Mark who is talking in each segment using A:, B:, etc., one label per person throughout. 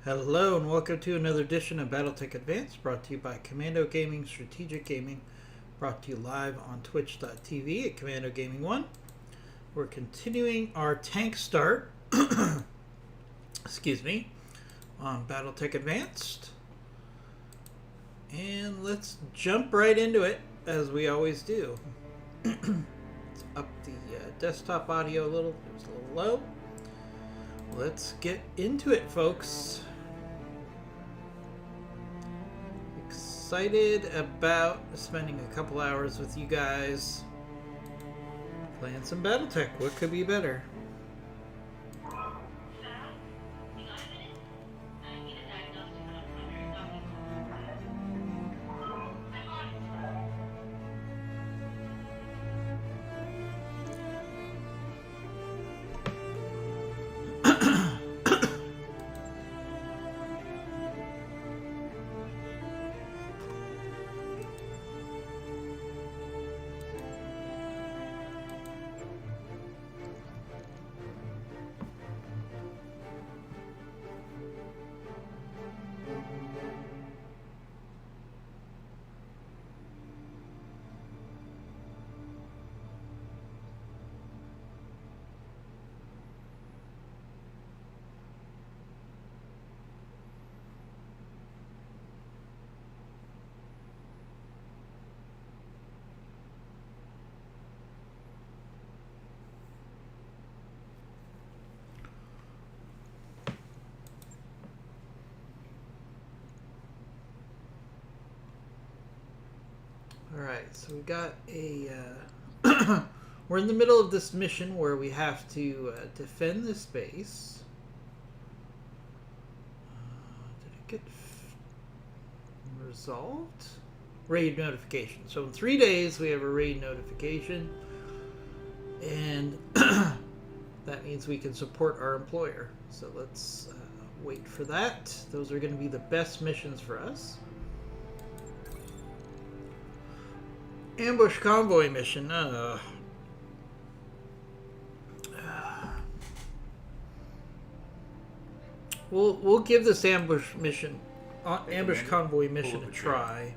A: Hello and welcome to another edition of BattleTech Advanced, brought to you by Commando Gaming Strategic Gaming, brought to you live on twitch.tv at Commando Gaming 1. We're continuing our tank start, excuse me, on BattleTech Advanced. And let's jump right into it, as we always do. Let's up the desktop audio a little, it was a little low. Let's get into it, folks. Excited about spending a couple hours with you guys playing some BattleTech. What could be better? Alright, so we got a... we're in the middle of this mission where we have to defend this base. Did it get resolved? Raid notification. So in 3 days we have a raid notification. And that means we can support our employer. So let's wait for that. Those are going to be the best missions for us. Ambush convoy mission. We'll give this ambush convoy mission a try.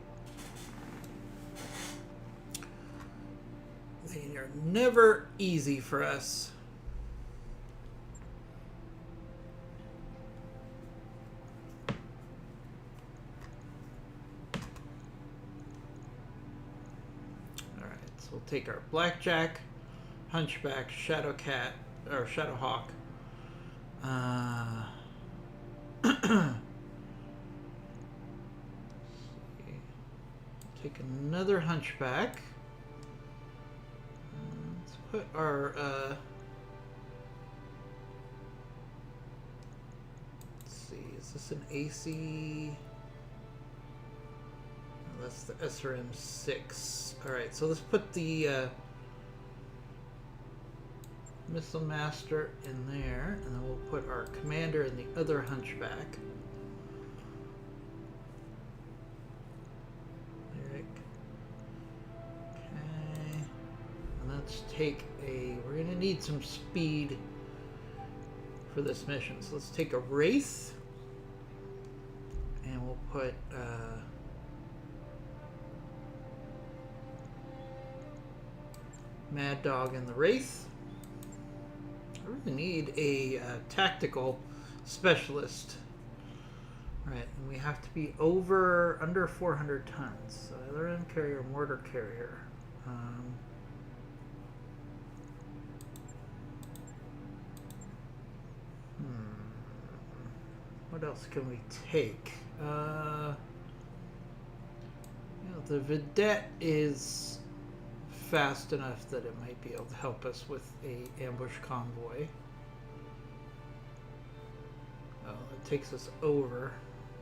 A: They are never easy for us. We'll take our Blackjack, Hunchback, Shadowcat, or Shadowhawk. Take another Hunchback. Let's put our let's see, is this an AC? That's the SRM-6. Alright, so let's put the Missile Master in there, and then we'll put our Commander in the other Hunchback. Lyric. Okay. And let's take a... We're going to need some speed for this mission. So let's take a Wraith, and we'll put... Mad Dog and the Wraith. I really need a tactical specialist. Right, and we have to be under 400 tons. So either end carrier or mortar carrier. What else can we take? You know, the Vedette is fast enough that it might be able to help us with a ambush convoy. Oh, it takes us over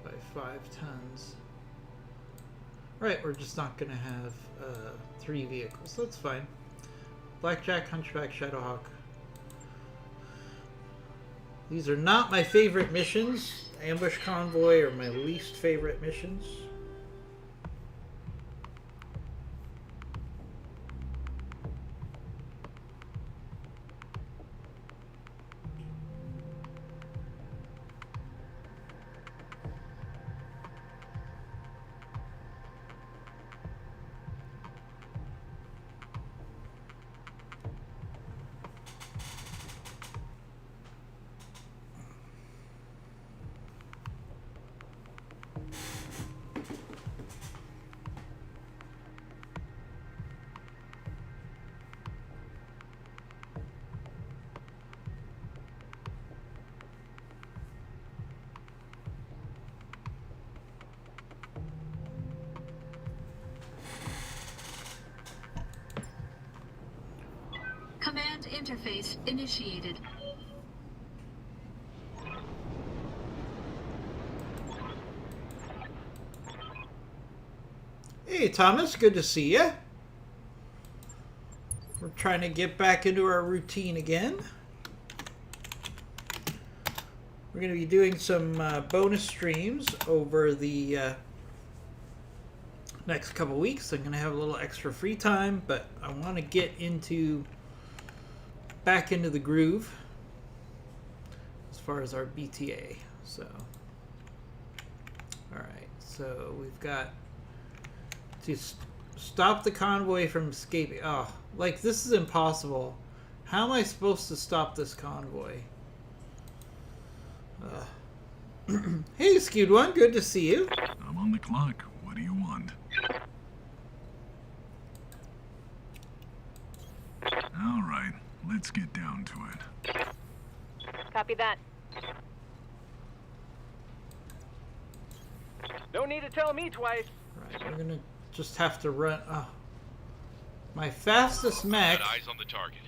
A: by 5 tons. Right, we're just not going to have 3 vehicles. That's fine. Blackjack, Hunchback, Shadowhawk. These are not my favorite missions. Ambush convoy are my least favorite missions.
B: interface initiated.
A: Hey, Thomas, good to see you. We're trying to get back into our routine again. We're going to be doing some bonus streams over the next couple weeks. I'm going to have a little extra free time, but I want to get back into the groove as far as our BTA. So, all right. So we've got to stop the convoy from escaping. Oh, like this is impossible. How am I supposed to stop this convoy? Hey, Skewed One, good to see you.
C: I'm on the clock. What do you want? All right, let's get down to it.
D: Copy that. No need to tell me twice.
A: Right, we're gonna just have to run. Oh, my fastest mech.
E: Eyes on the target.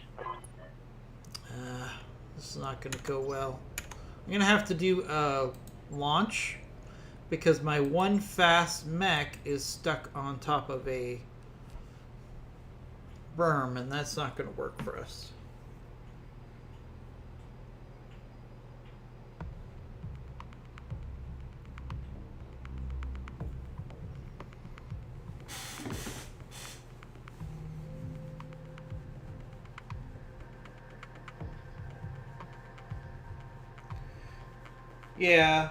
A: This is not gonna go well. I'm gonna have to do a launch because my one fast mech is stuck on top of a berm, and that's not gonna work for us. Yeah,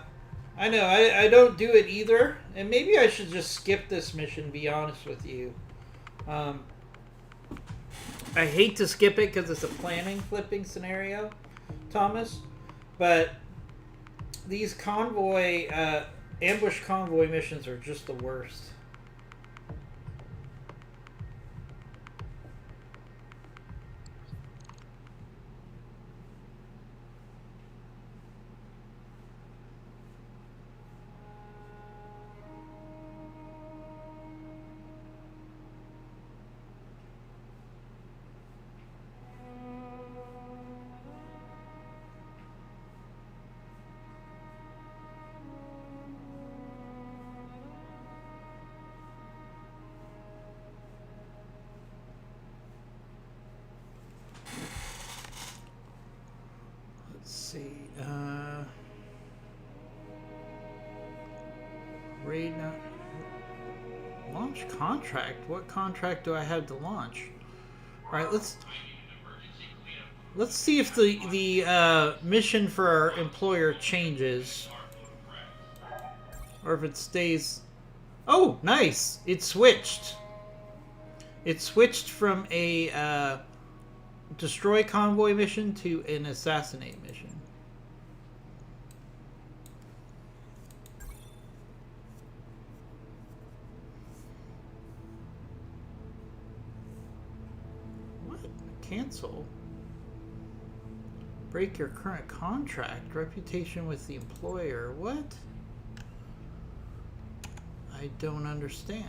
A: I know. I don't do it either. And maybe I should just skip this mission, be honest with you. I hate to skip it because it's a planning flipping scenario, Thomas. But these convoy, ambush convoy missions are just the worst. Raid not launch contract. What contract do I have to launch? All right, let's see if the mission for our employer changes, or if it stays. Oh, nice! It switched. It switched from a destroy convoy mission to an assassinate mission. What? Cancel? Break your current contract. Reputation with the employer. What? I don't understand.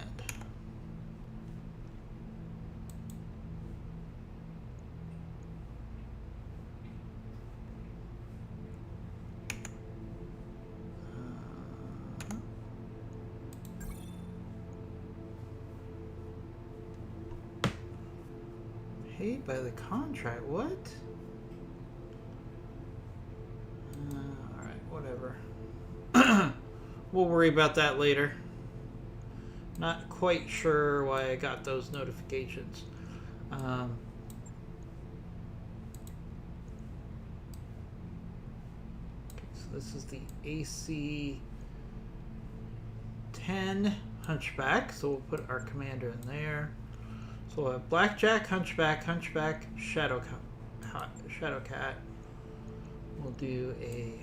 A: Paid by the contract. What? Alright, whatever. We'll worry about that later. Not quite sure why I got those notifications. Okay, so this is the AC 10 Hunchback. So we'll put our commander in there. So we'll have Blackjack, Hunchback, Shadowcat. We'll do a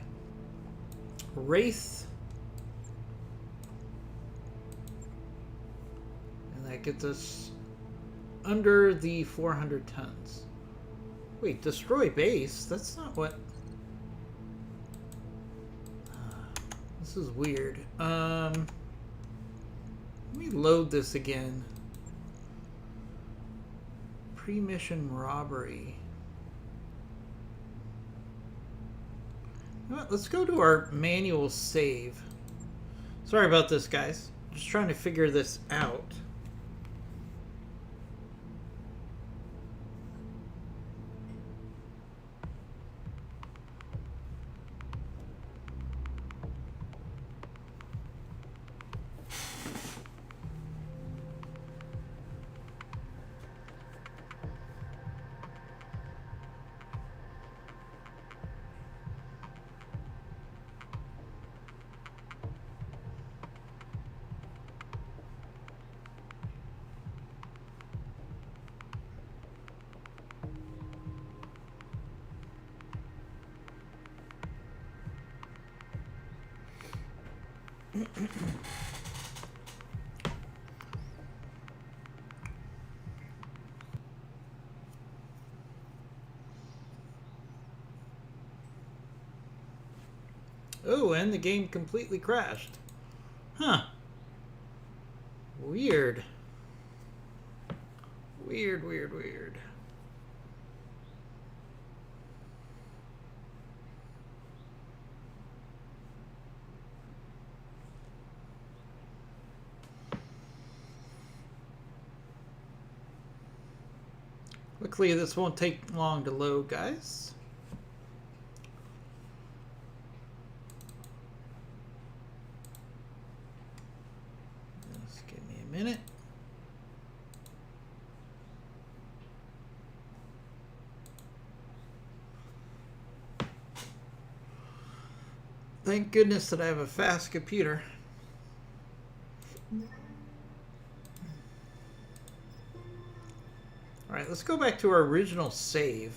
A: Wraith. And that gets us under the 400 tons. Wait, destroy base? That's not what... this is weird. Let me load this again. Pre-mission robbery. You know what, let's go to our manual save. Sorry about this, guys. Just trying to figure this out. Oh, and the game completely crashed. Huh. Weird. Weird, weird, weird. Luckily, this won't take long to load, guys. Just give me a minute. Thank goodness that I have a fast computer. Alright, let's go back to our original save.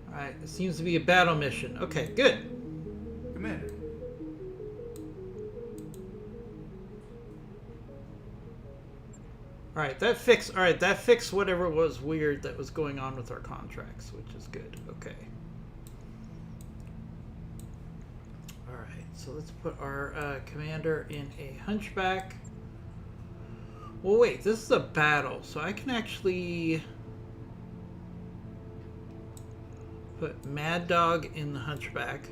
A: Alright, it seems to be a battle mission. Okay, good.
E: Commander.
A: Alright, that fixed whatever was weird that was going on with our contracts, which is good. Okay. Alright, so let's put our commander in a hunchback. Well, wait, this is a battle, so I can actually put Mad Dog in the hunchback.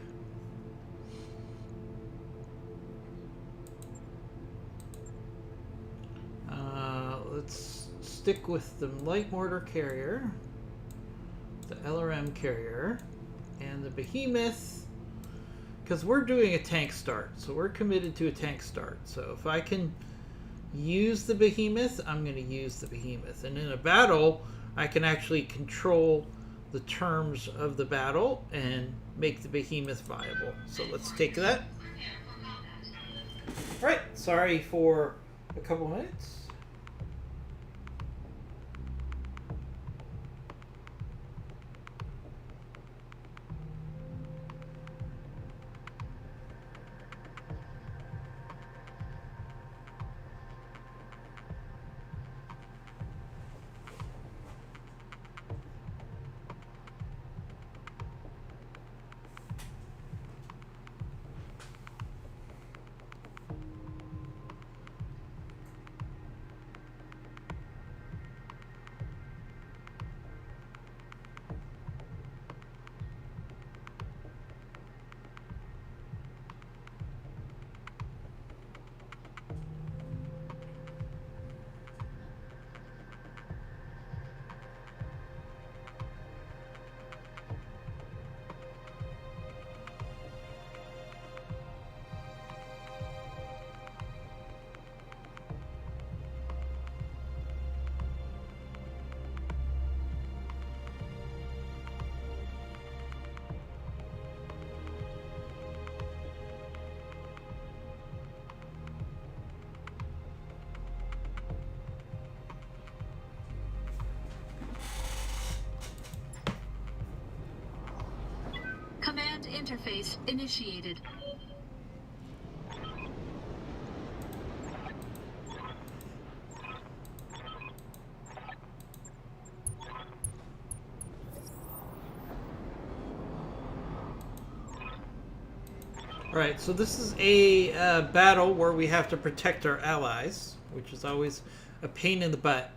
A: Let's stick with the light mortar carrier, the LRM carrier, and the behemoth, because we're doing a tank start, so we're committed to a tank start. So if I can use the behemoth, I'm going to use the behemoth. And in a battle, I can actually control the terms of the battle and make the behemoth viable. So let's take that. Alright, sorry for a couple minutes.
B: Command interface initiated.
A: Alright, so this is a battle where we have to protect our allies, which is always a pain in the butt.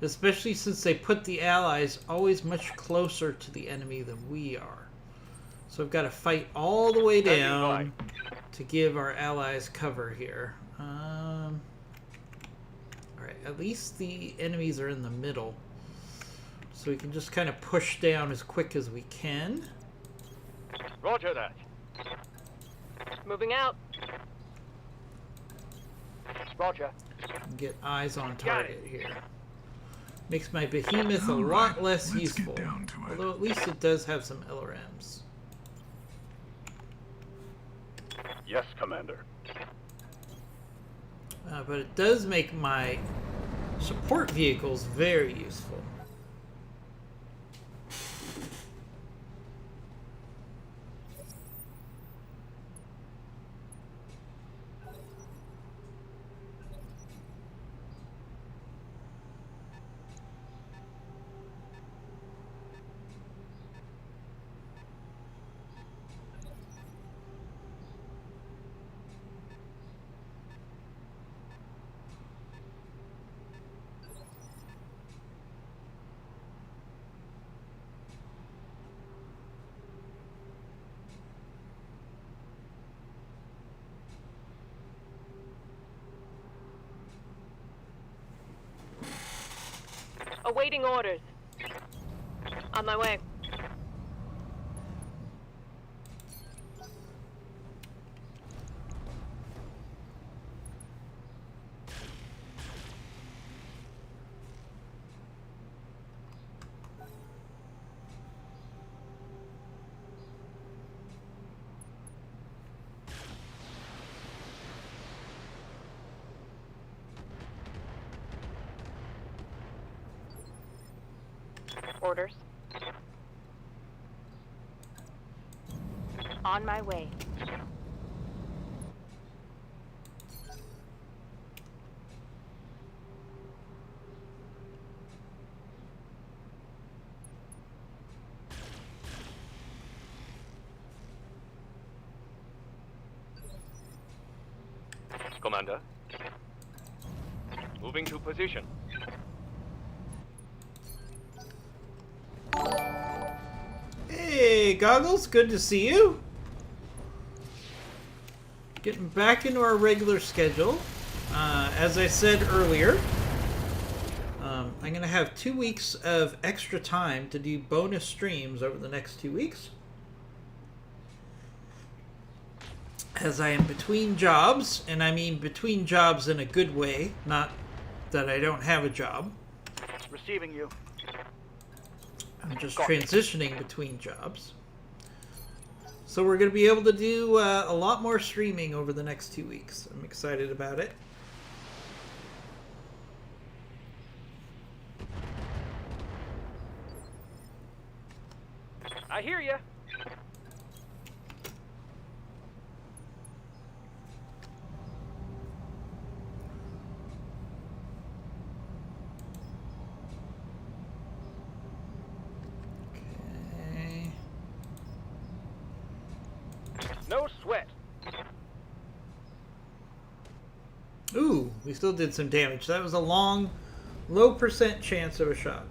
A: Especially since they put the allies always much closer to the enemy than we are. So I've got to fight all the way down to give our allies cover here. Alright, at least the enemies are in the middle. So we can just kind of push down as quick as we can.
D: Roger that. Moving out. Roger.
A: And get eyes on target here. Makes my behemoth a lot less useful. Although at least it does have some LRMs.
E: Yes, Commander.
A: But it does make my support vehicles very useful.
D: Awaiting orders. On my way. Orders. On my way.
E: Commander. Moving to position.
A: Hey, Goggles, good to see you. Getting back into our regular schedule. As I said earlier, I'm going to have 2 weeks of extra time to do bonus streams over the next 2 weeks. as I am between jobs, and I mean between jobs in a good way, not that I don't have a job.
F: Receiving you.
A: I'm just
F: Copy.
A: transitioning between jobs. So we're going to be able to do a lot more streaming over the next 2 weeks. I'm excited about it.
E: I hear ya.
A: Okay.
E: No sweat.
A: Ooh, we still did some damage. That was a long, low percent chance of a shot.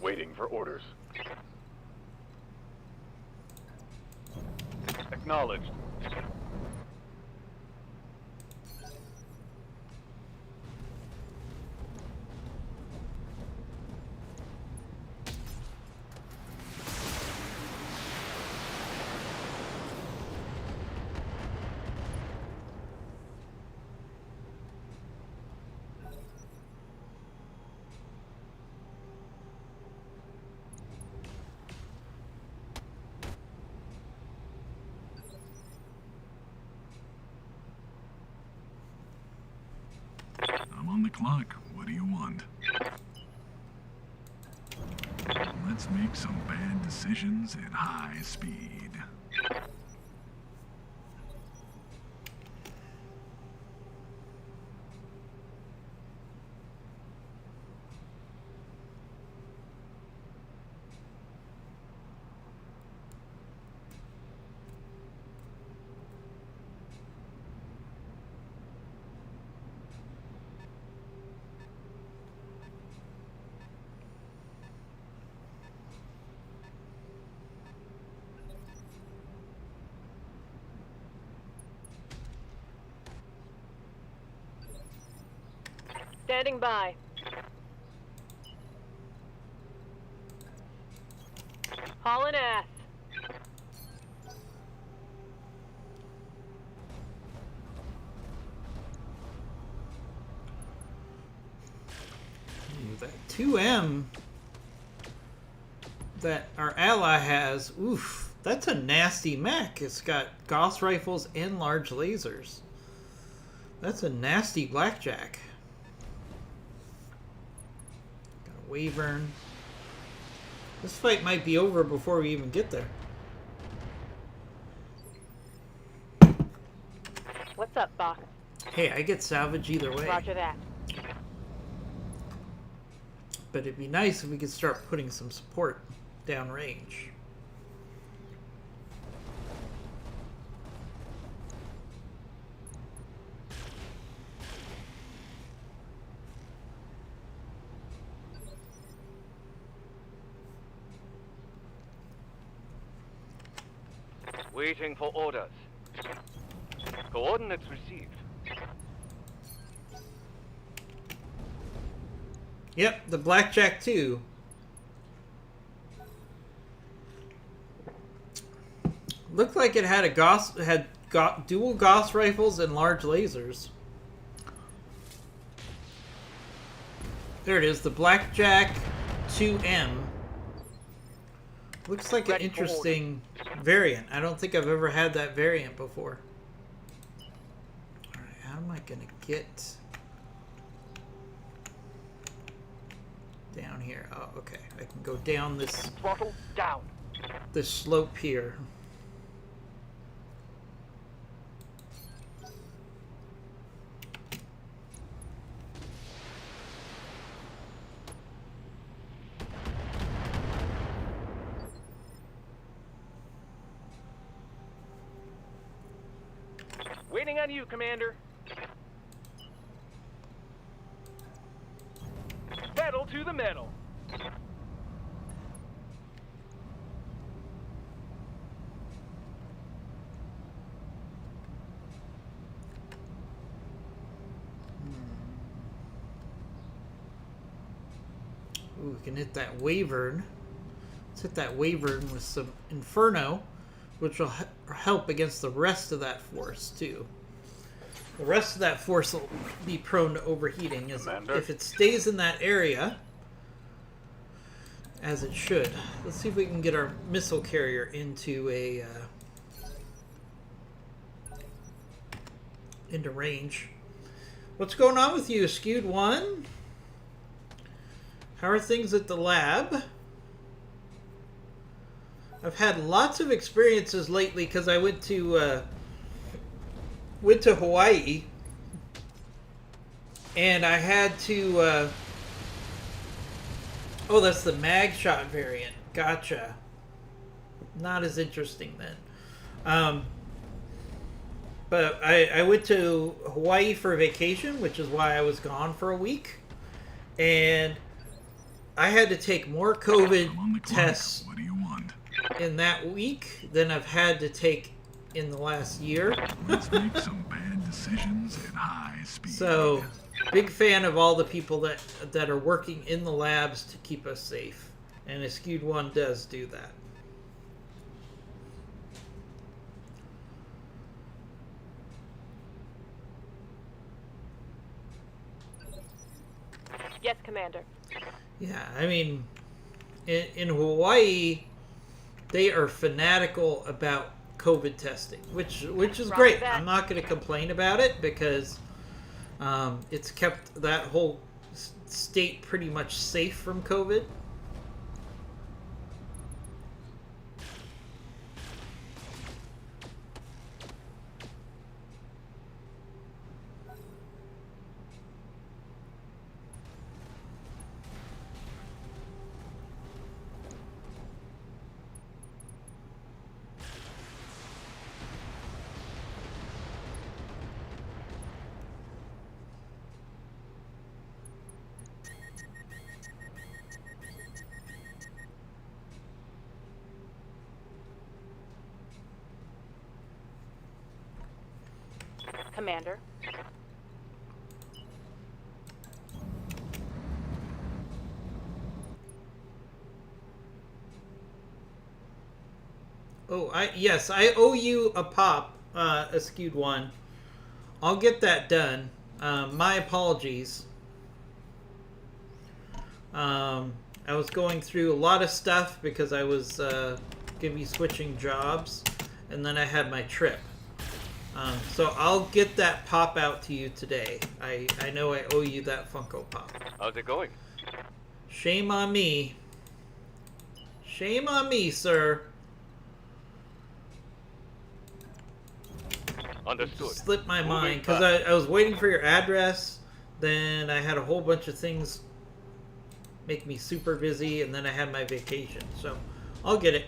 E: Waiting for orders. Acknowledged.
C: I'm on the clock. What do you want? Let's make some bad decisions at high speed.
D: Standing by. Hauling ass.
A: Ooh, that 2M that our ally has, oof, that's a nasty mech. It's got Gauss rifles and large lasers. That's a nasty blackjack. Got a Wyvern. This fight might be over before we even get there.
D: What's up, Box?
A: Hey, I get salvage either way.
D: Roger that.
A: But it'd be nice if we could start putting some support downrange.
E: Waiting for orders. Coordinates received.
A: Yep, the blackjack too. Looked like it had dual Gauss rifles and large lasers. There it is, the blackjack 2M. Looks like an
F: Ready for
A: interesting variant. I don't think I've ever had that variant before. Alright, how am I gonna get down here. Oh, okay. I can go down this
E: Throttle down.
A: slope here.
E: Waiting on you, Commander. Pedal to the metal.
A: Ooh, we can hit that Wyvern. Let's hit that Wyvern with some Inferno, which will help against the rest of that force, too. The rest of that force will be prone to overheating if it stays in that area, as it should. Let's see if we can get our missile carrier into into range. What's going on with you, Skewed One? How are things at the lab? I've had lots of experiences lately because I went to Hawaii, and I had to. Oh, that's the mag shot variant. Gotcha. Not as interesting then. But I went to Hawaii for a vacation, which is why I was gone for a week, and I had to take more COVID
C: I'm on the clock.
A: tests
C: What do you want?
A: in that week than I've had to take in the last year.
C: Let's make some bad decisions at high speed.
A: So, big fan of all the people that are working in the labs to keep us safe. And a Skewed One does do that.
D: Yes, Commander.
A: Yeah, I mean, in Hawaii, they are fanatical about COVID testing, which is
D: Roger
A: great.
D: that.
A: I'm not going to complain about it because it's kept that whole state pretty much safe from COVID.
D: Commander.
A: Oh, yes, I owe you a pop, a Skewed One. I'll get that done. My apologies. I was going through a lot of stuff because I was going to be switching jobs, and then I had my trip. So I'll get that pop out to you today. I know I owe you that Funko Pop.
E: How's it going?
A: Shame on me. Shame on me, sir.
E: Understood.
A: Slipped my
E: Moving
A: mind because
E: fast.
A: I was waiting for your address. Then I had a whole bunch of things make me super busy, and then I had my vacation. So I'll get it.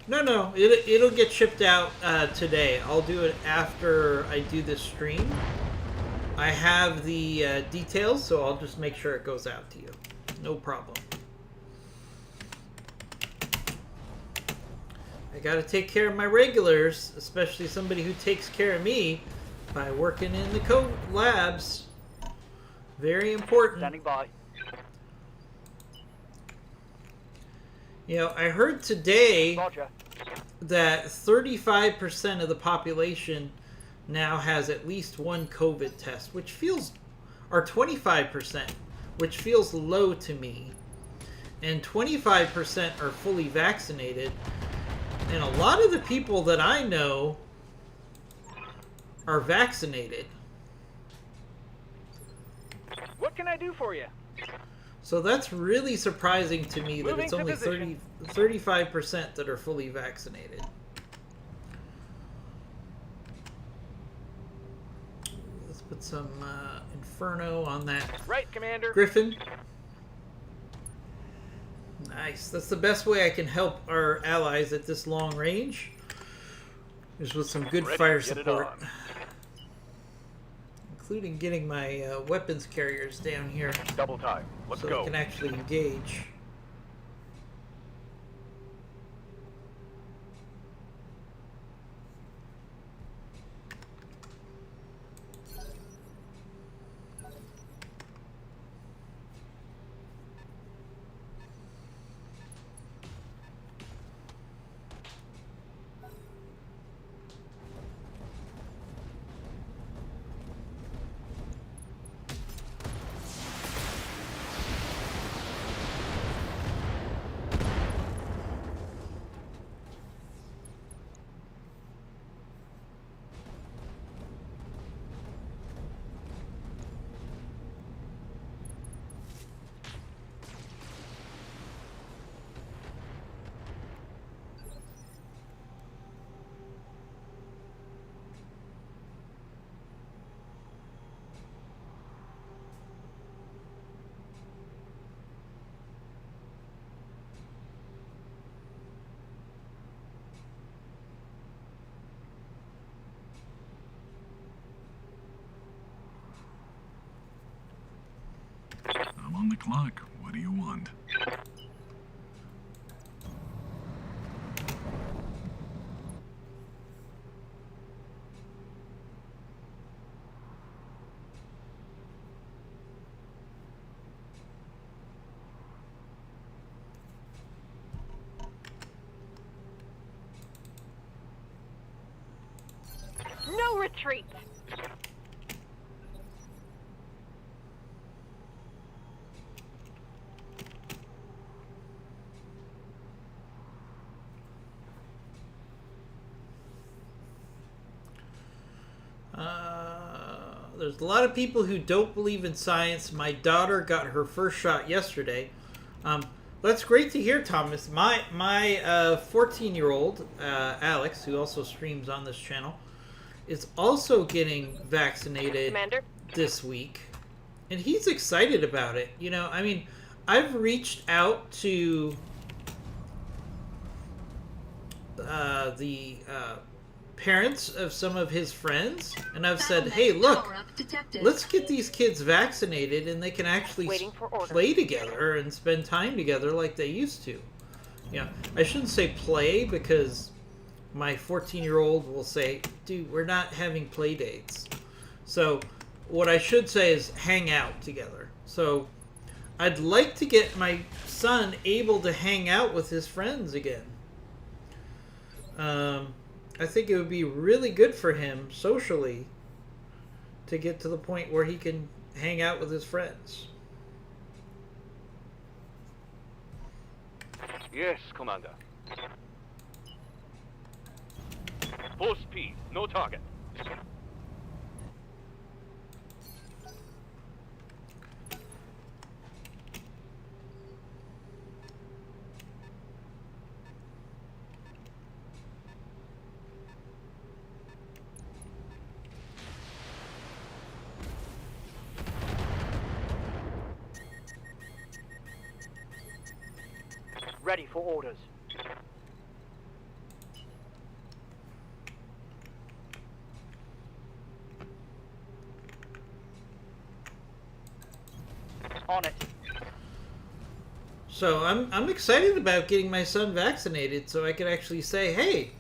A: No, it'll get shipped out today. I'll do it after I do this stream. I have the details, so I'll just make sure it goes out to you. No problem. I gotta take care of my regulars, especially somebody who takes care of me by working in the code labs. Very important.
E: Standing by.
A: You know, I heard today
E: Roger.
A: that 35% of the population now has at least one COVID test, which feels, or 25%, which feels low to me. And 25% are fully vaccinated. And a lot of the people that I know are vaccinated.
E: What can I do for you?
A: So that's really surprising to me that
E: Moving
A: it's
E: to
A: only
E: position.
A: 35% that are fully vaccinated. Let's put some Inferno on that
E: Right, Commander.
A: Griffin. Nice. That's the best way I can help our allies at this long range. Is with some good
E: Ready,
A: fire
E: get it
A: support.
E: on.
A: Including getting my weapons carriers down here
E: Double time. Let's
A: so
E: go.
A: they can actually engage.
C: I'm on the clock. What do you want?
D: No retreat!
A: There's a lot of people who don't believe in science. My daughter got her first shot yesterday. That's great to hear, Thomas. My 14-year-old Alex, who also streams on this channel, is also getting vaccinated
D: Commander?
A: this week, and he's excited about it. You know, I mean, I've reached out to the parents of some of his friends, and I've said, hey, look,
B: Power-up detected.
A: let's get these kids vaccinated and they can actually
D: Waiting for orders.
A: play together and spend time together like they used to. Yeah, I shouldn't say play, because my 14-year-old will say, dude, we're not having play dates. So what I should say is hang out together. So I'd like to get my son able to hang out with his friends again. I think it would be really good for him socially to get to the point where he can hang out with his friends.
E: Yes, Commander. Full speed. No target.
D: Ready for orders. On it.
A: So I'm excited about getting my son vaccinated so I can actually say, hey,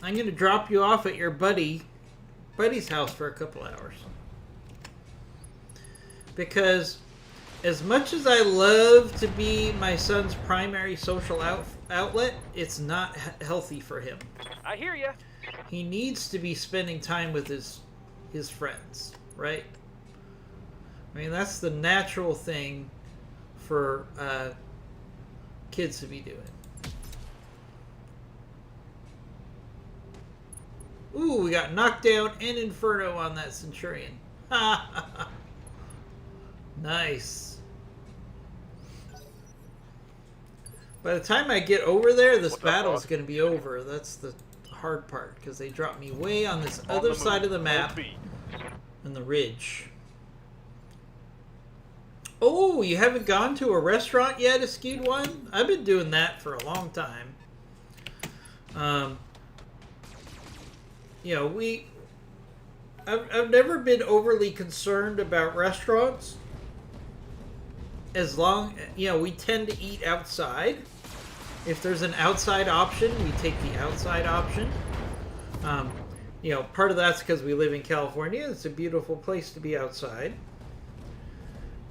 A: I'm going to drop you off at your buddy's house for a couple hours. Because as much as I love to be my son's primary social outlet, it's not healthy for him.
E: I hear ya.
A: He needs to be spending time with his friends, right? I mean, that's the natural thing for kids to be doing. Ooh, we got knockdown and Inferno on that Centurion. Nice. By the time I get over there, this
E: What's up,
A: battle is
E: boss?
A: going to be over. That's the hard part, because they drop me way on this
E: On
A: other
E: the
A: side
E: move.
A: of the
E: Full
A: map
E: speed.
A: in the ridge. Oh, you haven't gone to a restaurant yet, a skewed one? I've been doing that for a long time. You know, I've never been overly concerned about restaurants. As long, you know, we tend to eat outside. If there's an outside option, we take the outside option. You know, part of that's because we live in California. It's a beautiful place to be outside.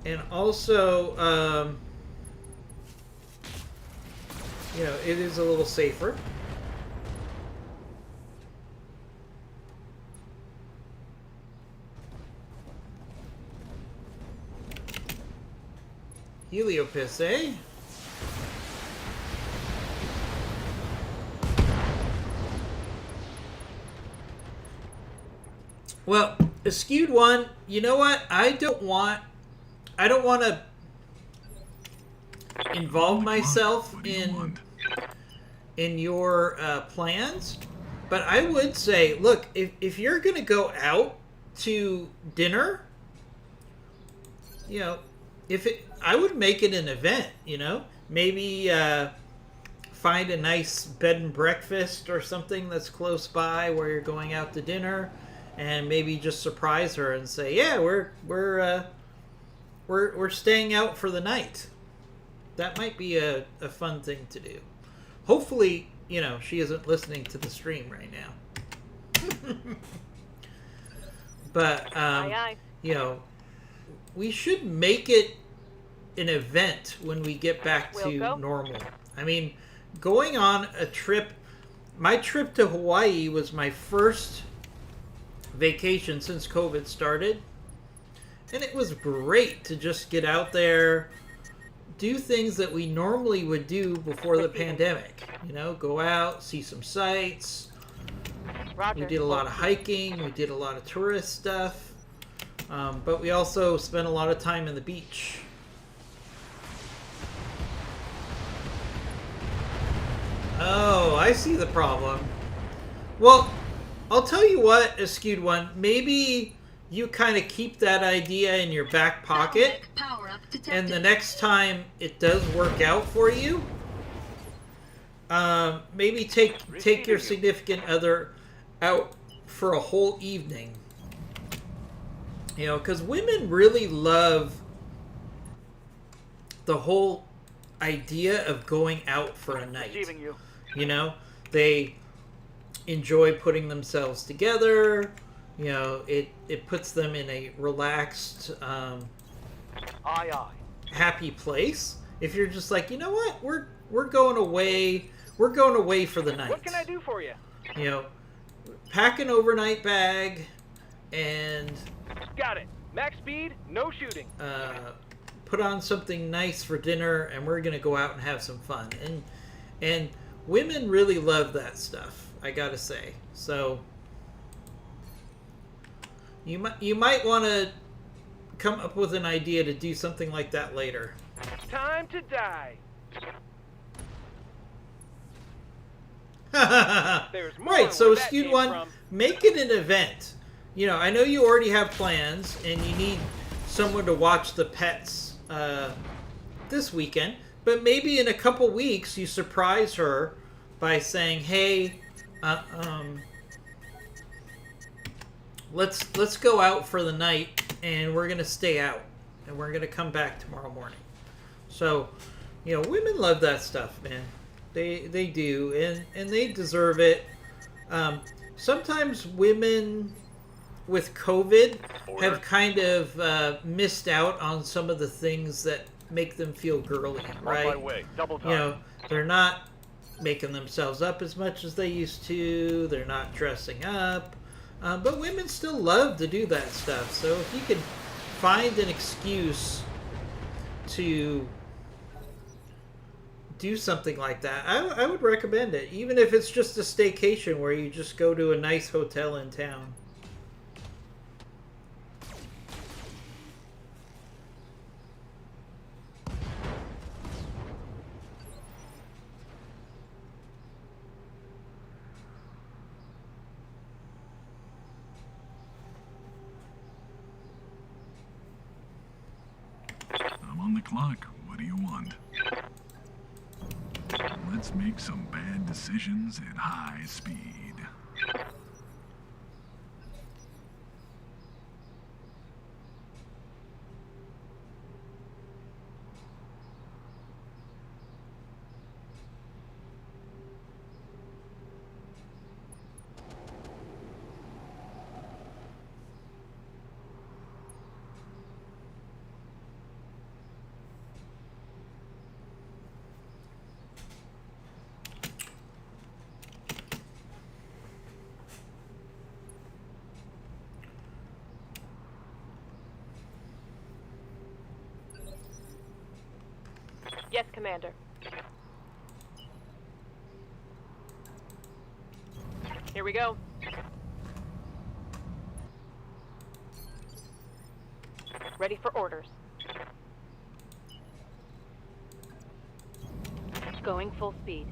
A: And also, you know, it is a little safer. Heliopis, eh? Well, a skewed one, you know what? I don't want to involve myself
C: What do you want?
A: in your plans, but I would say, look, if you're going to go out to dinner, you know, I would make it an event, you know, maybe find a nice bed and breakfast or something that's close by where you're going out to dinner, and maybe just surprise her and say, yeah, we're staying out for the night. That might be a fun thing to do. Hopefully, you know, she isn't listening to the stream right now. But
D: Aye, aye.
A: you know, we should make it an event when we get back to
D: We'll go.
A: normal. I mean, going on a trip, my trip to Hawaii was my first vacation since COVID started. And it was great to just get out there, do things that we normally would do before the pandemic. You know, go out, see some sights.
D: Roger.
A: We did a lot of hiking. We did a lot of tourist stuff. But we also spent a lot of time in the beach. Oh, I see the problem. Well, I'll tell you what, a skewed one. Maybe you kind of keep that idea in your back pocket,
B: Power up detected.
A: and the next time it does work out for you, maybe take your significant other out for a whole evening. You know, because women really love the whole idea of going out for a night.
D: Receiving you.
A: You know, they enjoy putting themselves together. You know, it puts them in a relaxed,
D: Aye, aye.
A: happy place. If you're just like, you know what, we're going away. We're going away for the night.
D: What can I do for you?
A: You know, pack an overnight bag and
E: Got it. Max speed, no shooting.
A: put on something nice for dinner, and we're gonna go out and have some fun. And women really love that stuff, I gotta say. So you might want to come up with an idea to do something like that later.
E: Time to die. There's more
A: Right, so
E: where that
A: skewed
E: came
A: one,
E: from.
A: make it an event. You know, I know you already have plans and you need someone to watch the pets this weekend, but maybe in a couple weeks you surprise her by saying, "Hey, let's go out for the night, and we're gonna stay out, and we're gonna come back tomorrow morning." So, you know, women love that stuff, man. They do, and they deserve it. Sometimes women with COVID have kind of missed out on some of the things that make them feel girly,
E: On my
A: right?
E: way. Double time.
A: You know, they're not making themselves up as much as they used to. They're not dressing up. But women still love to do that stuff. So if you can find an excuse to do something like that, I would recommend it. Even if it's just a staycation where you just go to a nice hotel in town.
C: clock. What do you want? Let's make some bad decisions at high speed.
F: Yes, Commander. Here we go. Ready for orders. Going full speed.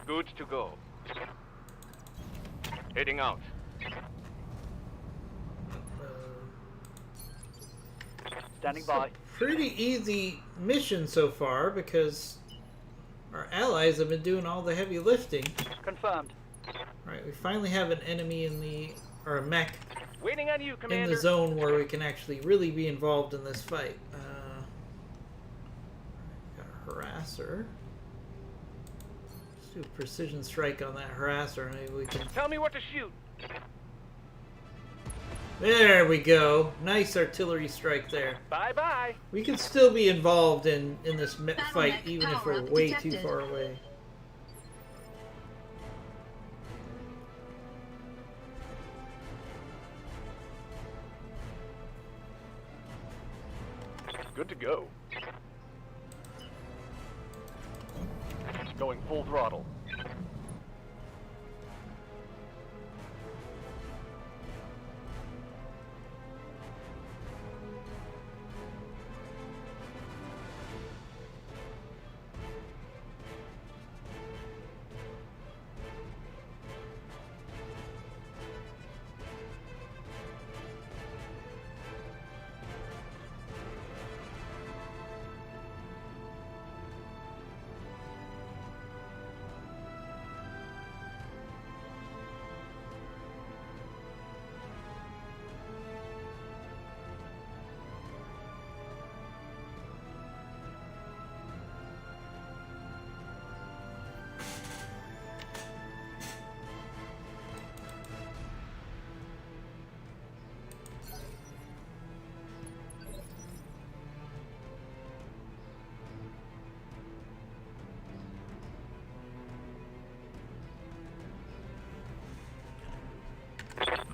E: Good to go. Heading out. Standing by.
A: Pretty easy mission so far because our allies have been doing all the heavy lifting.
D: Confirmed.
A: Right, we finally have an enemy in the, or a mech
E: Waiting on you,
A: in
E: Commander.
A: the zone where we can actually really be involved in this fight. Got a harasser. Let's do a precision strike on that harasser. Maybe we can.
E: Tell me what to shoot.
A: There we go. Nice artillery strike there.
E: Bye-bye.
A: We can still be involved in this fight
B: Battle-mech
A: even if we're
B: power-up
A: way too
B: detected.
A: far away.
E: Good to go. Going full throttle.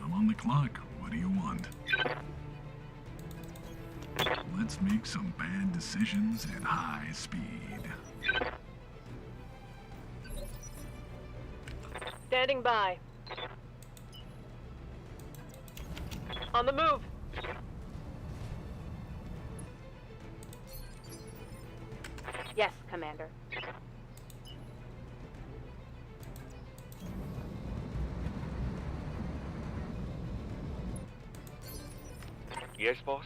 C: I'm on the clock. What do you want? Let's make some bad decisions at high speed.
F: Standing by. On the move. Yes, Commander.
E: Yes, boss?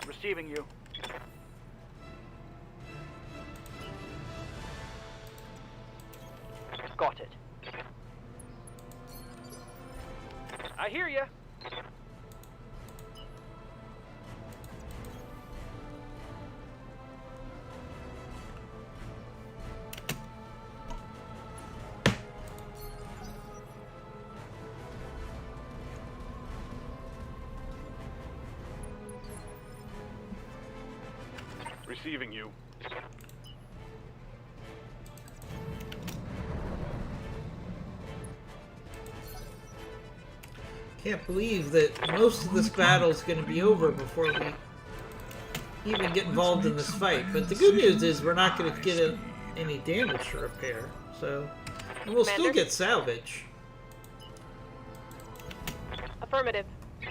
E: Receiving you. Got it. I hear ya. Receiving you.
A: Can't believe that most of this battle is going to be over before we even get involved in this fight. But the good news is we're not going to get any damage to repair, so and we'll still
F: Commander?
A: get salvage.
F: Affirmative.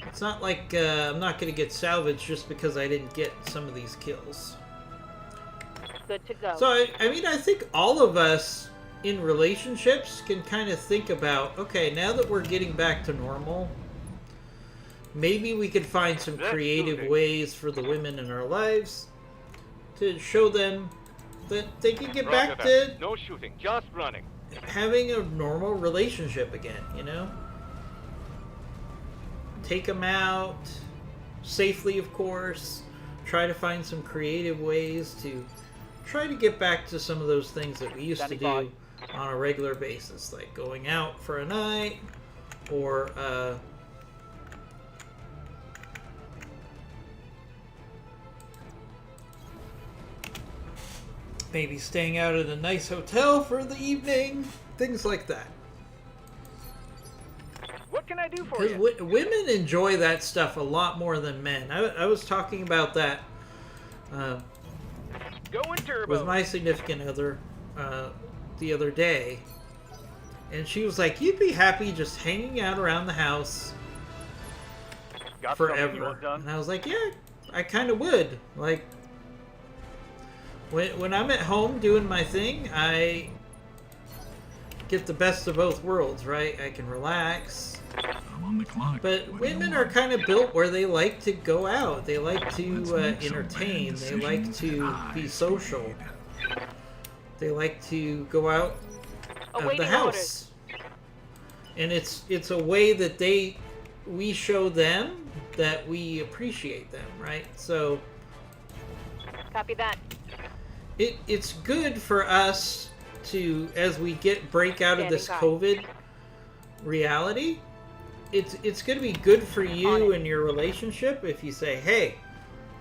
A: It's not like I'm not going to get salvage just because I didn't get some of these kills.
F: Good to go.
A: So I mean, I think all of us in relationships can kind of think about, okay, now that we're getting back to normal, maybe we could find some creative ways for the women in our lives to show them that they can get back to
E: No shooting, just running.
A: having a normal relationship again, you know? Take them out, safely of course, try to find some creative ways to try to get back to some of those things that we used to do on a regular basis, like going out for a night, or maybe staying out at a nice hotel for the evening, things like that.
D: What can I do for
A: Because
D: you?
A: women enjoy that stuff a lot more than men. I was talking about that
D: Going turbo.
A: with my significant other the other day, and she was like, "You'd be happy just hanging out around the house
E: Got something you
A: forever."
E: want done?
A: And I was like, "Yeah, I kind of would. Like, when I'm at home doing my thing, I get the best of both worlds, right? I can relax."
C: I'm on the clock.
A: But
C: What do you
A: women are
C: want?
A: kind of built where they like to go out. They like to
C: Let's make some
A: entertain.
C: bad
A: They like
C: decisions
A: to
C: and
A: be
C: eyes
A: social.
C: bleed.
A: They like to go out of the
F: Awaiting
A: house. And it's a way that we show them that we appreciate them, right? So
F: Copy that.
A: it's good for us to, as we break out of this
F: Standing by.
A: COVID reality, it's going to be good for you and your relationship if you say, hey,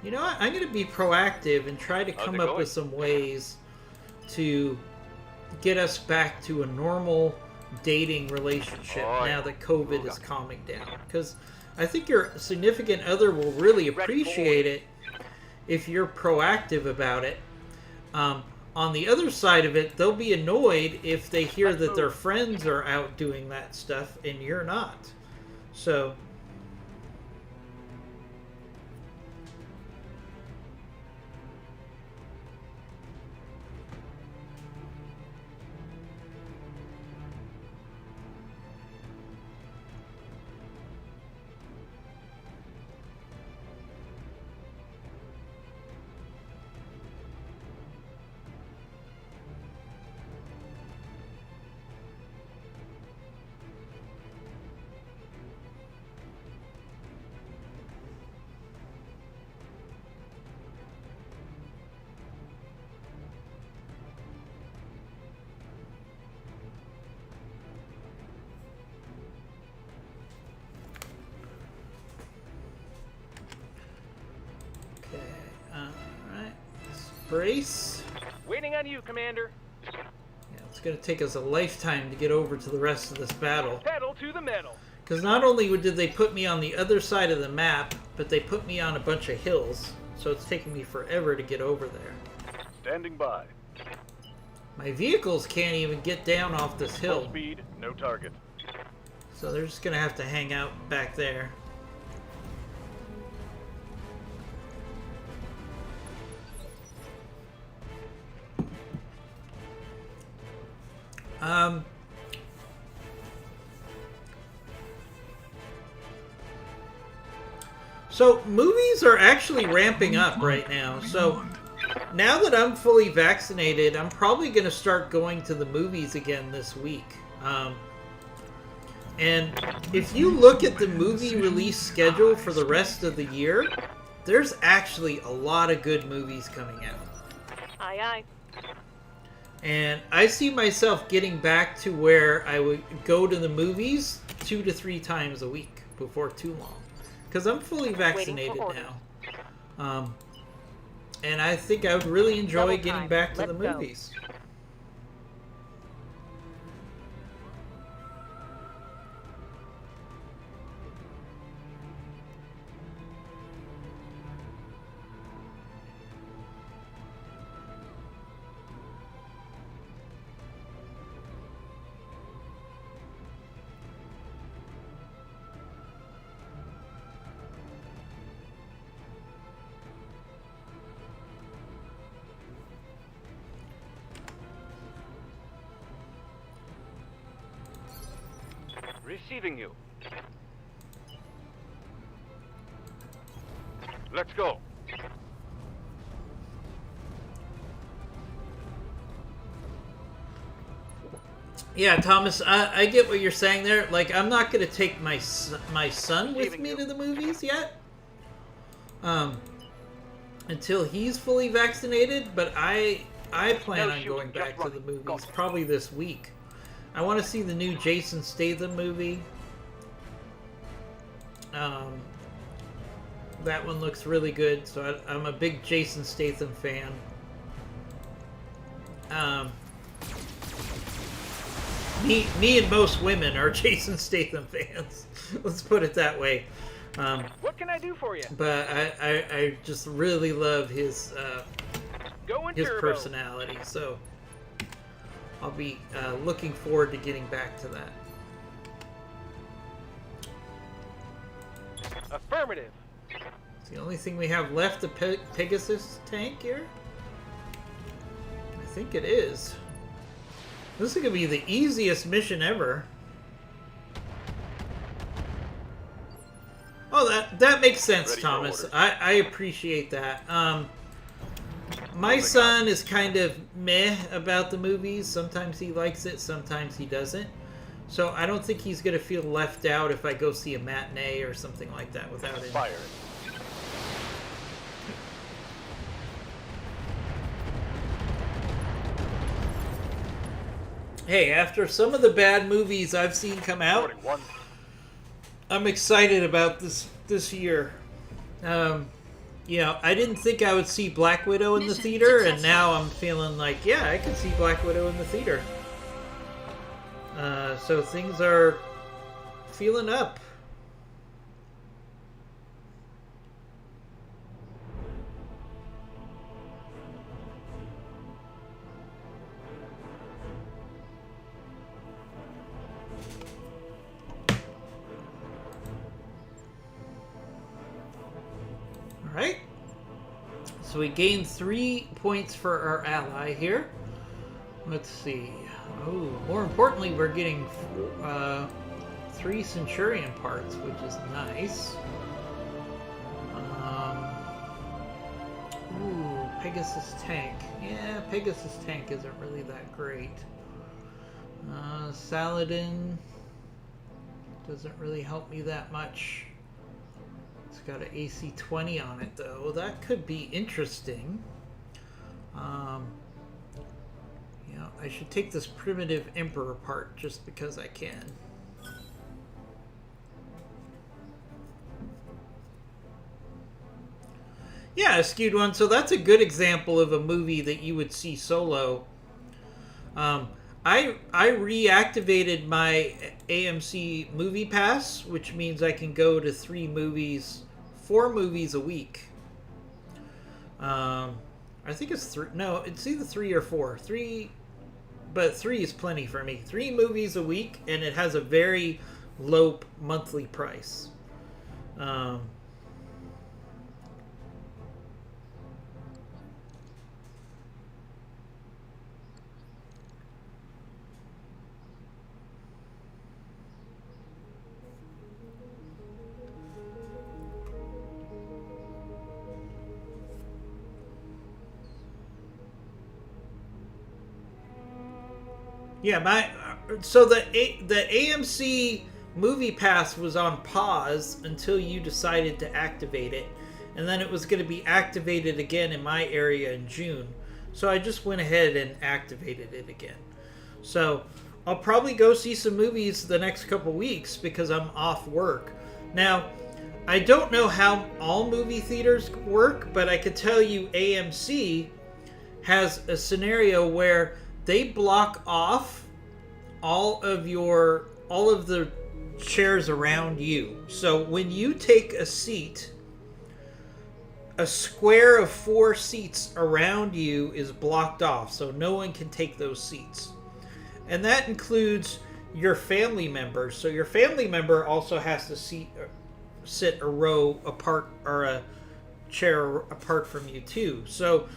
A: you know what, I'm going to be proactive and try to
E: How's
A: come
E: it
A: up
E: going?
A: with some ways to get us back to a normal dating relationship
E: Oh,
A: now
E: yeah.
A: that COVID
E: Ooga.
A: is calming down. Because I think your significant other will really appreciate it if you're proactive about it. On the other side of it, they'll be annoyed if they hear
D: Let's
A: that their
D: move.
A: friends are out doing that stuff and you're not. So, okay. Alright. Let's brace.
D: Waiting on you, Commander.
A: Yeah, it's going to take us a lifetime to get over to the rest of this battle.
D: Pedal to the metal.
A: Because not only did they put me on the other side of the map, but they put me on a bunch of hills. So it's taking me forever to get over there.
E: Standing by.
A: My vehicles can't even get down off this
E: Full
A: hill.
E: speed, no target.
A: So they're just going to have to hang out back there. So movies are actually ramping up right now. So now that I'm fully vaccinated, I'm probably going to start going to the movies again this week. And if you look at the movie release schedule for the rest of the year, there's actually a lot of good movies coming out.
F: Aye, aye.
A: And I see myself getting back to where I would go to the movies 2 to 3 times a week before too long. Because I'm fully vaccinated
F: orders.
A: now. And I think I would really enjoy
F: Double
A: getting
F: time.
A: back to
F: Let's
A: the
F: go.
A: movies.
E: Receiving you. Let's go.
A: Yeah, Thomas, I get what you're saying there. Like, I'm not going to take my son with me to the movies yet. Until he's fully vaccinated, but I plan on going back to the movies probably this week. I want to see the new Jason Statham movie. That one looks really good, so I'm a big Jason Statham fan. Me and most women are Jason Statham fans. Let's put it that way.
D: What can I do for you?
A: But I just really love his
D: Turbo.
A: personality. So I'll be looking forward to getting back to that.
D: Affirmative.
A: It's the only thing we have left, the Pegasus tank here. I think it is. This is going to be the easiest mission ever. Oh, that makes sense,
E: Ready
A: Thomas. I appreciate that. My son is kind of meh about the movies. Sometimes he likes it, sometimes he doesn't. So I don't think he's going to feel left out if I go see a matinee or something like that without him.
E: Fire.
A: Hey, after some of the bad movies I've seen come out,
E: 41.
A: I'm excited about this year. You know, I didn't think I would see Black Widow in the
B: Mission
A: theater, and
B: successful.
A: now I'm feeling like, yeah, I could see Black Widow in the theater. So things are feeling up. Alright. So we gained 3 points for our ally here. Let's see. Oh, more importantly, we're getting 3 Centurion parts, which is nice. Ooh, Pegasus tank. Yeah, Pegasus tank isn't really that great. Saladin doesn't really help me that much. It's got an AC-20 on it, though. That could be interesting. You know, I should take this primitive Emperor part just because I can. Yeah, a skewed one. So that's a good example of a movie that you would see solo. I reactivated my AMC Movie Pass, which means I can go to 4 movies a week. I think it's 3. No, it's either 3 or 4. 3, but 3 is plenty for me. 3 movies a week, and it has a very low monthly price. Yeah, so the AMC Movie Pass was on pause until you decided to activate it, and then it was going to be activated again in my area in June. So I just went ahead and activated it again. So I'll probably go see some movies the next couple weeks because I'm off work. Now, I don't know how all movie theaters work, but I could tell you AMC has a scenario where they block off all of the chairs around you. So when you take a seat, a square of 4 seats around you is blocked off, so no one can take those seats. And that includes your family members. So your family member also has to sit a row apart, or a chair apart from you too. So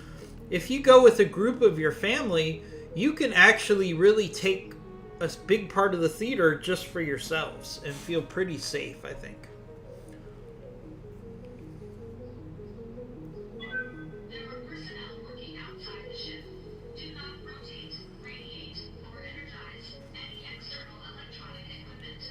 A: if you go with a group of your family, you can actually really take a big part of the theater just for yourselves and feel pretty safe, I think.
B: There are personnel working outside the ship. Do not rotate, radiate, or energize any external electronic equipment.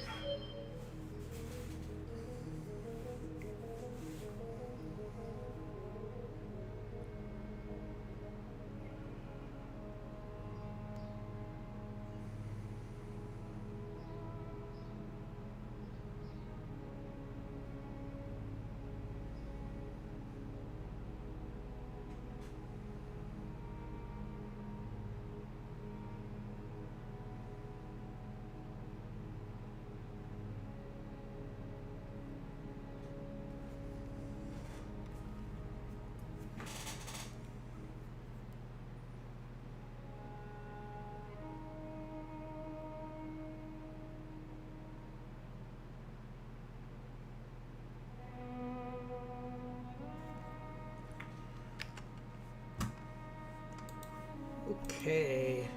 A: Okay.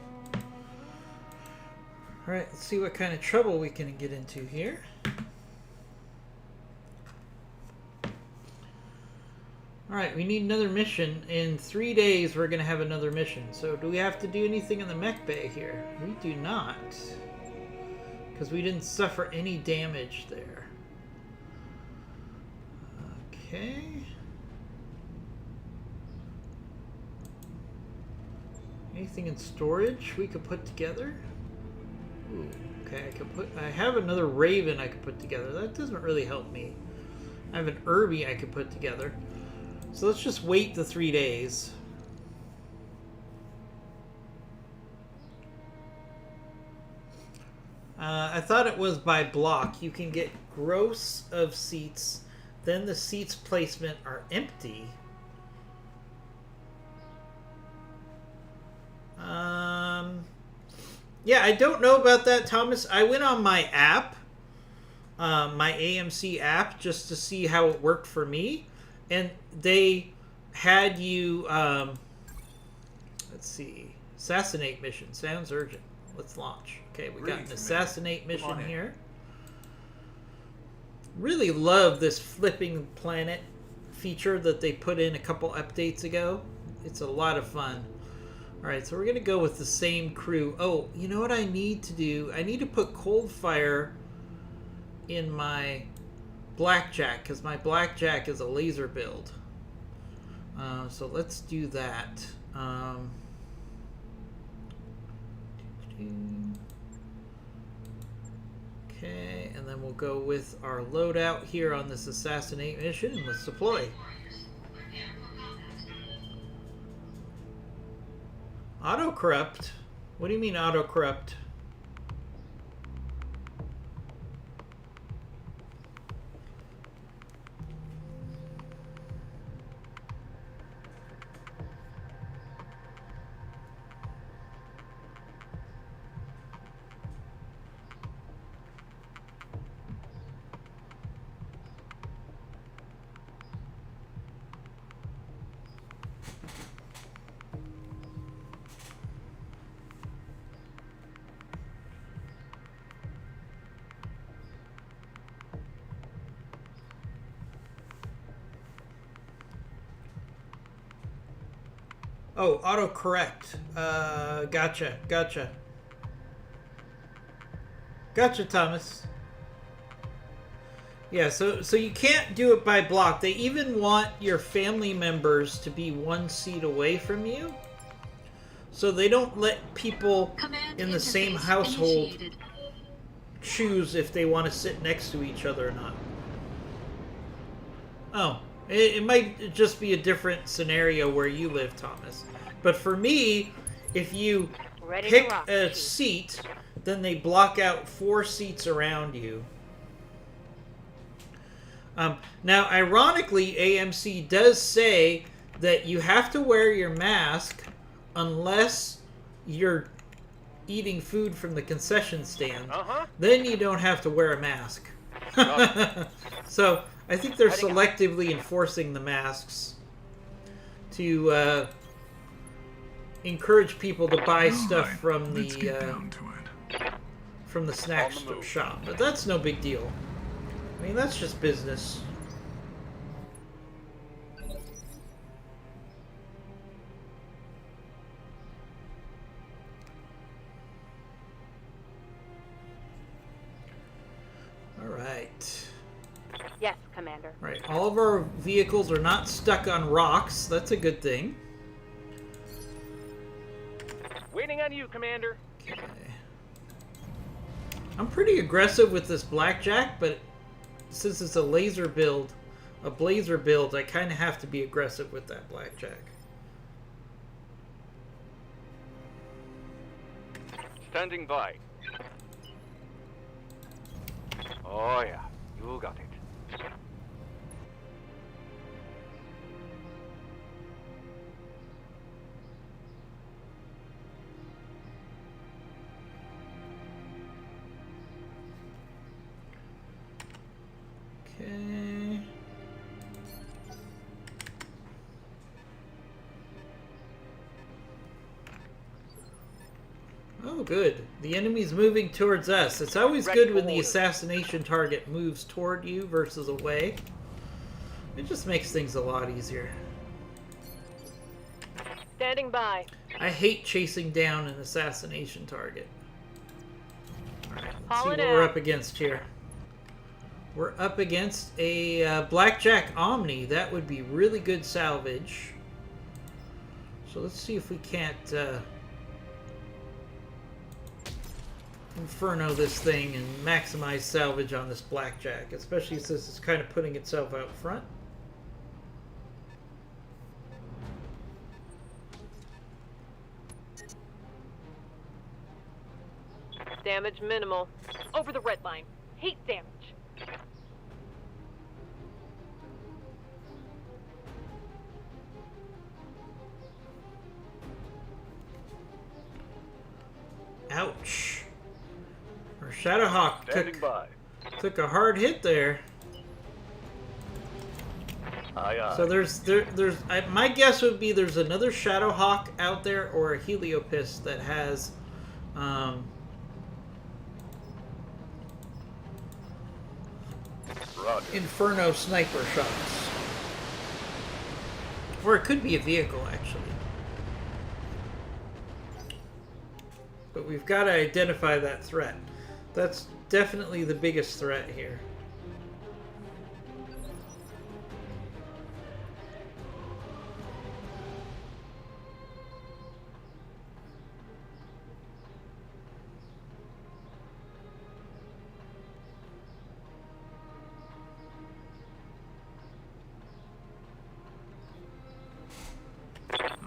A: Alright, let's see what kind of trouble we can get into here. Alright, we need another mission. In 3 days, we're going to have another mission. So, do we have to do anything in the mech bay here? We do not. Because we didn't suffer any damage there. Okay. Anything in storage we could put together? Ooh, okay, I have another Raven I could put together. That doesn't really help me. I have an Irby I could put together. So let's just wait the 3 days. I thought it was by block. You can get gross of seats, then the seats placement are empty. Yeah, I don't know about that, Thomas. I went on my app, my AMC app, just to see how it worked for me. And they had you, let's see, assassinate mission. Sounds urgent. Let's launch. Okay, we got an assassinate mission here. Really love this flipping planet feature that they put in a couple updates ago. It's a lot of fun. Alright, so we're going to go with the same crew. Oh, you know what I need to do? I need to put Coldfire in my Blackjack, because my Blackjack is a laser build. So let's do that. Okay, and then we'll go with our loadout here on this assassinate mission, and let's deploy. Auto-corrupt? What do you mean auto-corrupt? Oh, autocorrect. Gotcha. Gotcha, Thomas. Yeah, so you can't do it by block. They even want your family members to be 1 seat away from you. So they don't let people in the same household choose if they want to sit next to each other or not. Oh. It might just be a different scenario where you live, Thomas. But for me, if you pick a seat, then they block out 4 seats around you. Now, ironically, AMC does say that you have to wear your mask unless you're eating food from the concession stand. Then you don't have to wear a mask. So I think they're selectively enforcing the masks to encourage people to buy stuff from
C: let's
A: the
C: get down to it.
A: from the snack
E: On the move.
A: shop, but that's no big deal. I mean, that's just business. All right.
F: Yes, Commander.
A: Right, all of our vehicles are not stuck on rocks. That's a good thing.
D: Waiting on you, Commander.
A: Okay. I'm pretty aggressive with this blackjack, but since it's a blazer build, I kind of have to be aggressive with that blackjack.
E: Standing by. Oh yeah, you got it.
A: Okay. Oh, good. The enemy's moving towards us. It's always good when the assassination target moves toward you versus away. It just makes things a lot easier.
F: Standing by.
A: I hate chasing down an assassination target. Alright, let's see
F: Hauling
A: what we're
F: out.
A: up against here. We're up against a Blackjack Omni. That would be really good salvage. So let's see if we can't Inferno this thing and maximize salvage on this Blackjack, especially since it's kind of putting itself out front.
F: Damage minimal. Over the red line. Hate damage.
A: Ouch. Our Shadowhawk
E: Standing by.
A: took a hard hit there.
E: Aye, aye.
A: So my guess would be there's another Shadowhawk out there or a Heliopist that has
E: Roger.
A: Inferno sniper shots. Or it could be a vehicle, actually. But we've got to identify that threat. That's definitely the biggest threat here.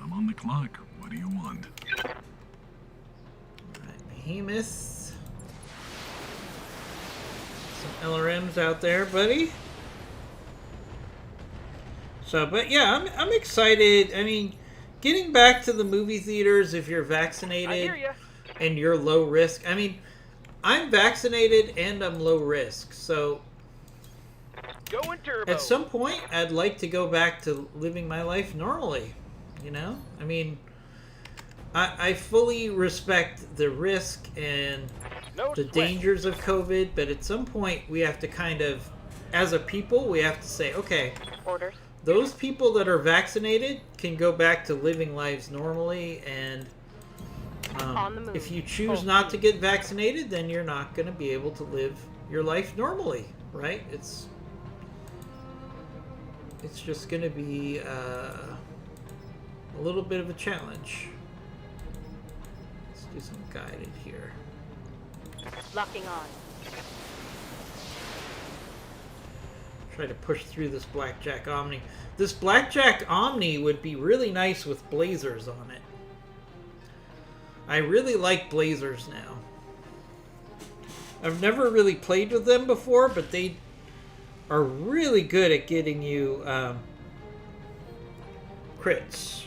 C: I'm on the clock. What do you want?
A: Alright, Behemoth. Some LRMs out there, buddy. So, but yeah, I'm excited. I mean, getting back to the movie theaters if you're
D: I
A: vaccinated
D: hear ya.
A: and you're low risk. I mean, I'm vaccinated and I'm low risk. So,
D: Going turbo.
A: at some point, I'd like to go back to living my life normally. You know? I mean, I fully respect the risk and
D: No
A: the
D: sweat.
A: dangers of COVID, but at some point, we have to kind of, as a people, we have to say, okay,
F: Orders.
A: those people that are vaccinated can go back to living lives normally, and
F: On the move.
A: if you choose
F: Full
A: not to
F: speed.
A: get vaccinated, then you're not going to be able to live your life normally, right? It's just going to be a little bit of a challenge. Let's do some guided here.
F: Locking on.
A: Try to push through this Blackjack Omni. This Blackjack Omni would be really nice with blazers on it. I really like blazers now. I've never really played with them before, but they are really good at getting you crits.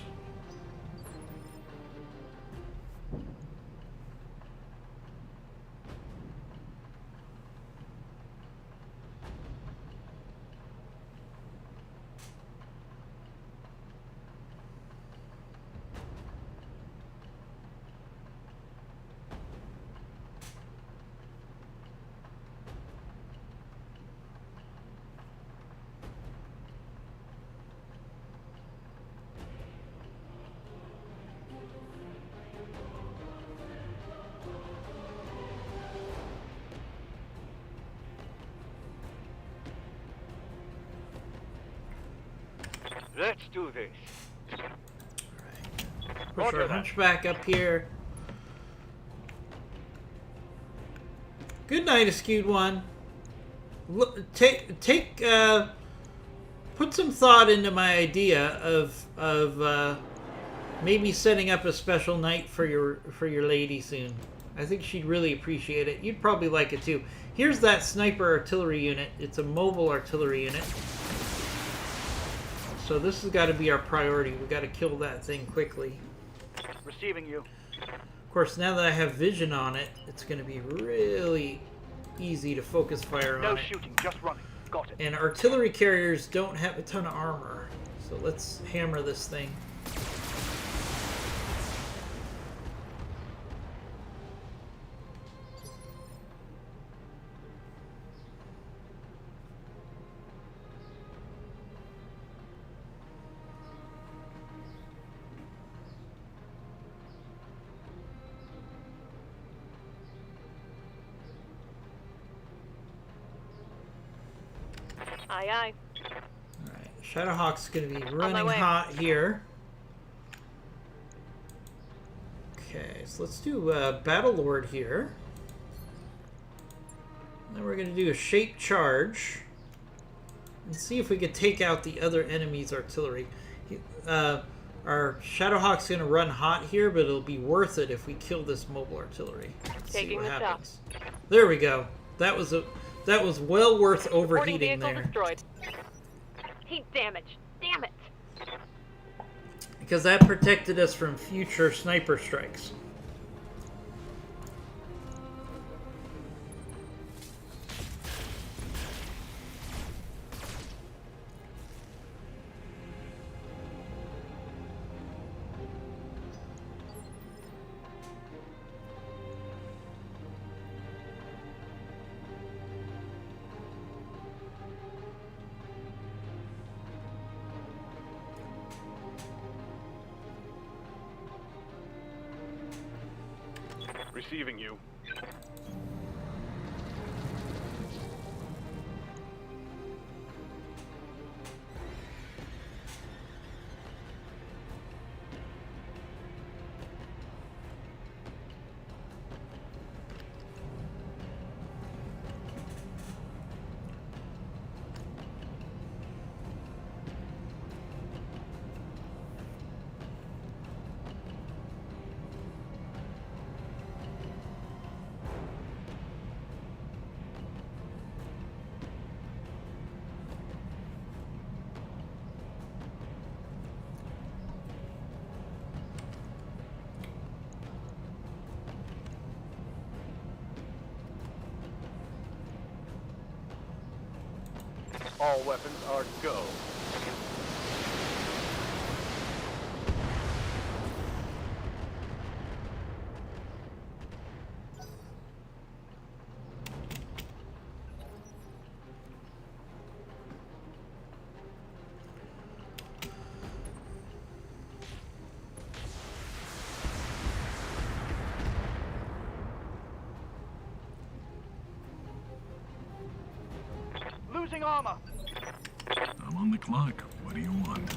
E: Let's do this.
A: Alright. Push
E: Roger
A: our
E: that.
A: hunchback up here. Good night, Askewed One. Look, put some thought into my idea of maybe setting up a special night for your lady soon. I think she'd really appreciate it. You'd probably like it too. Here's that sniper artillery unit. It's a mobile artillery unit. So this has got to be our priority. We've got to kill that thing quickly.
D: Receiving you.
A: Of course, now that I have vision on it, it's going to be really easy to focus fire
D: No
A: on it.
D: shooting, just running. Got it.
A: And artillery carriers don't have a ton of armor. So let's hammer this thing.
F: Aye, aye.
A: Alright, Shadowhawk's going to be
F: my
A: running
F: way.
A: hot here. Okay, so let's do Battlelord here. Then we're going to do a shape charge. And see if we can take out the other enemy's artillery. Our Shadowhawk's going to run hot here, but it'll be worth it if we kill this mobile artillery. Let's see
F: Taking
A: what
F: the top.
A: happens. There we go. That was well worth
F: Boarding
A: overheating
F: vehicle
A: there.
F: destroyed. Heat damage. Damn it.
A: Because that protected us from future sniper strikes.
E: Receiving you.
D: All weapons are go. Losing armor.
C: I'm on the clock. What do you want?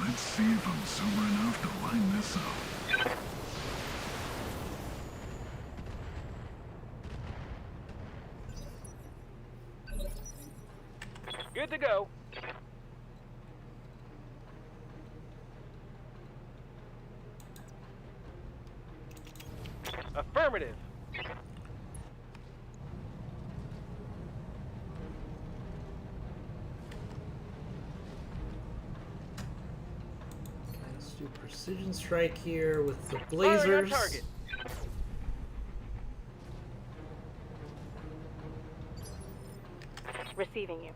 C: Let's see if I'm sober enough to line this up.
D: Good to go. Affirmative.
A: Okay, let's do precision strike here with the
D: Firing on
A: blazers.
D: target.
F: Receiving you.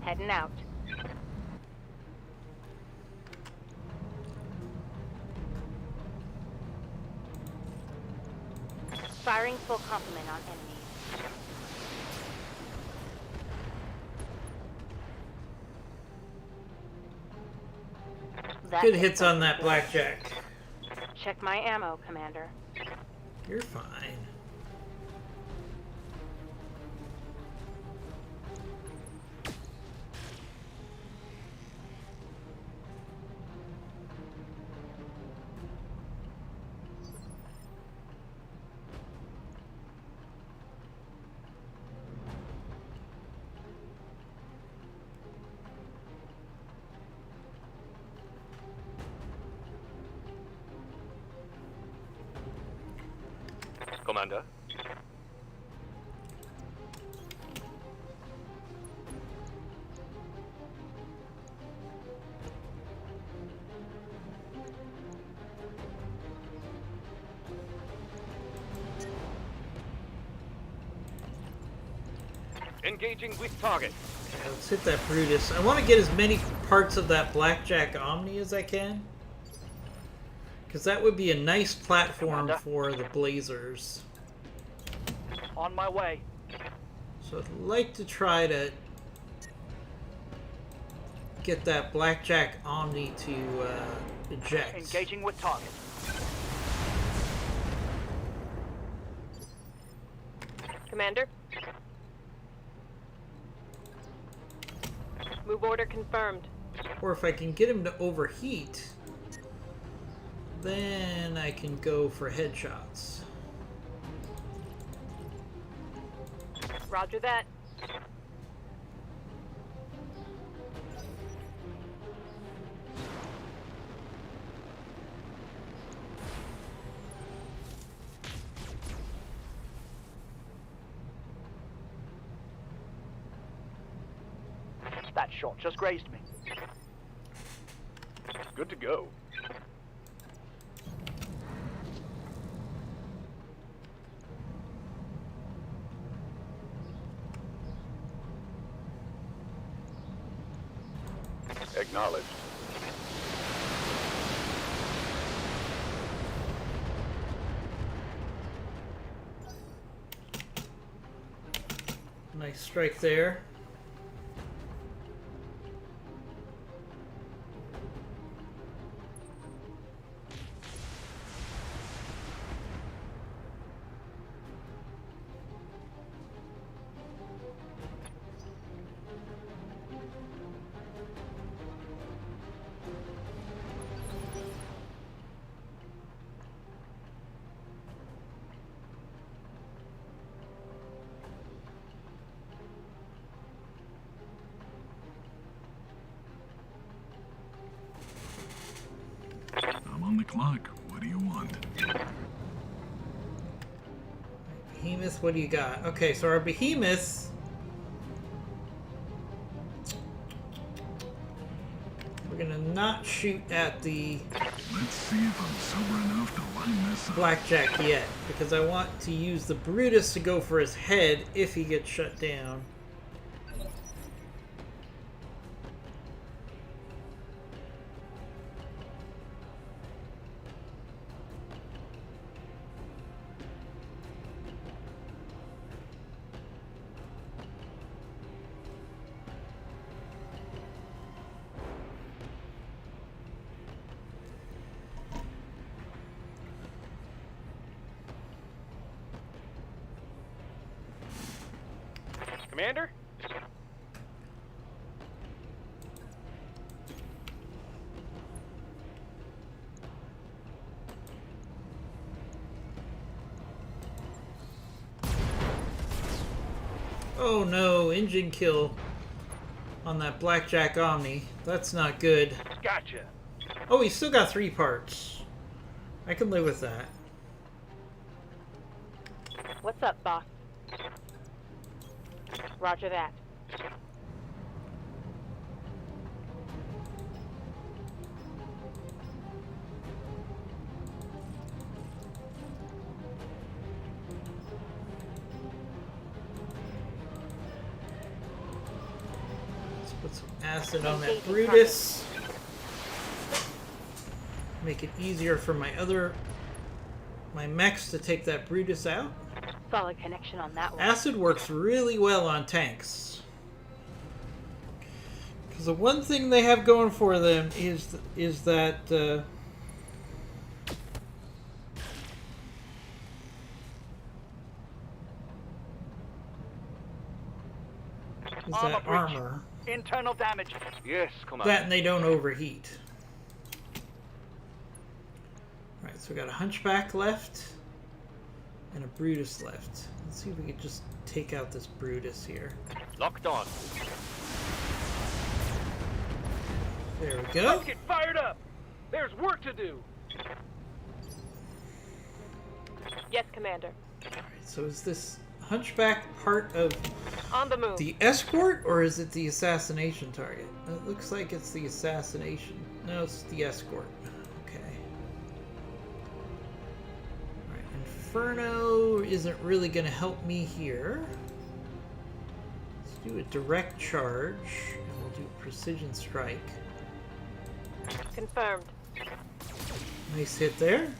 F: Heading out.
G: Firing full complement on enemies. That
A: Good
G: gets
A: hits on
G: something
A: that
G: good.
A: blackjack.
G: Check my ammo, Commander.
A: You're fine.
E: Commander. Engaging with target.
A: Okay, let's hit that Brutus. I want to get as many parts of that blackjack Omni as I can. Because that would be a nice platform
D: Commander.
A: for the Blazers.
D: On my way.
A: So I'd like to try to get that blackjack Omni to eject.
D: Engaging with target.
F: Commander? Move order confirmed.
A: Or if I can get him to overheat, then I can go for headshots.
F: Roger that.
D: That shot just grazed me.
E: Good to go. Acknowledged.
A: Nice strike there.
C: I'm on the clock. What do you want?
A: Behemoth, what do you got? Okay, so our Behemoth... We're gonna not shoot at the
C: Let's see if I'm sober enough to line this up.
A: blackjack yet, because I want to use the Brutus to go for his head if he gets shut down.
E: Commander?
A: Oh no, engine kill on that blackjack Omni. That's not good.
D: Gotcha.
A: Oh, he's still got 3 parts. I can live with that.
F: What's up, boss? Roger that.
A: Let's put some acid on that Brutus. Make it easier for my my mechs to take that Brutus out.
G: Solid connection on that one.
A: Acid works really well on tanks. Because the one thing they have going for them is that
D: Armor breach.
A: armor.
D: Internal damage.
E: Yes, Commander.
A: That and they don't overheat. Alright, so we got a Hunchback left and a Brutus left. Let's see if we can just take out this Brutus here.
E: Locked on.
A: There we go.
D: Let's get fired up. There's work to do.
F: Yes, Commander.
A: Alright, so is this Hunchback part of
F: On the move.
A: the escort or is it the assassination target? It looks like it's the assassination. No, it's the escort. Okay. Alright, Inferno isn't really going to help me here. Let's do a direct charge and we'll do precision strike.
F: Confirmed.
A: Nice hit there.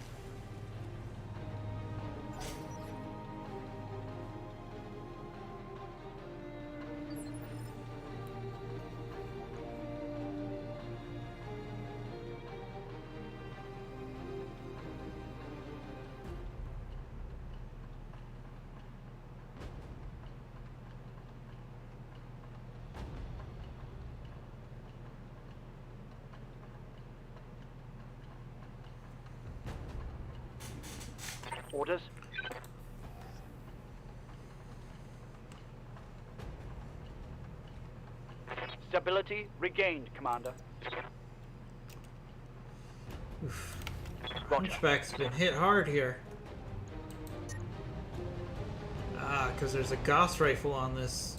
D: Orders. Stability regained, Commander.
A: Oof.
D: Roger.
A: Hunchback's been hit hard here. Ah, because there's a Gauss rifle on this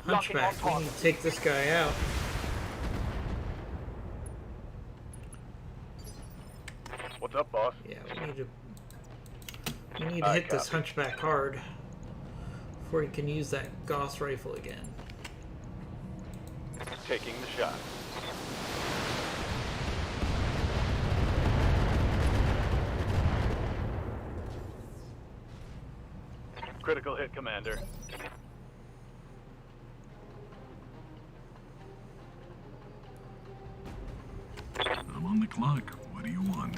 D: Locking on
A: Hunchback. We
D: target.
A: need to take this guy out.
E: What's up, boss?
A: Yeah, we need to hit this
E: copy.
A: Hunchback hard before he can use that Gauss rifle again.
E: Taking the shot. Critical hit, Commander.
C: I'm on the clock. What do you want?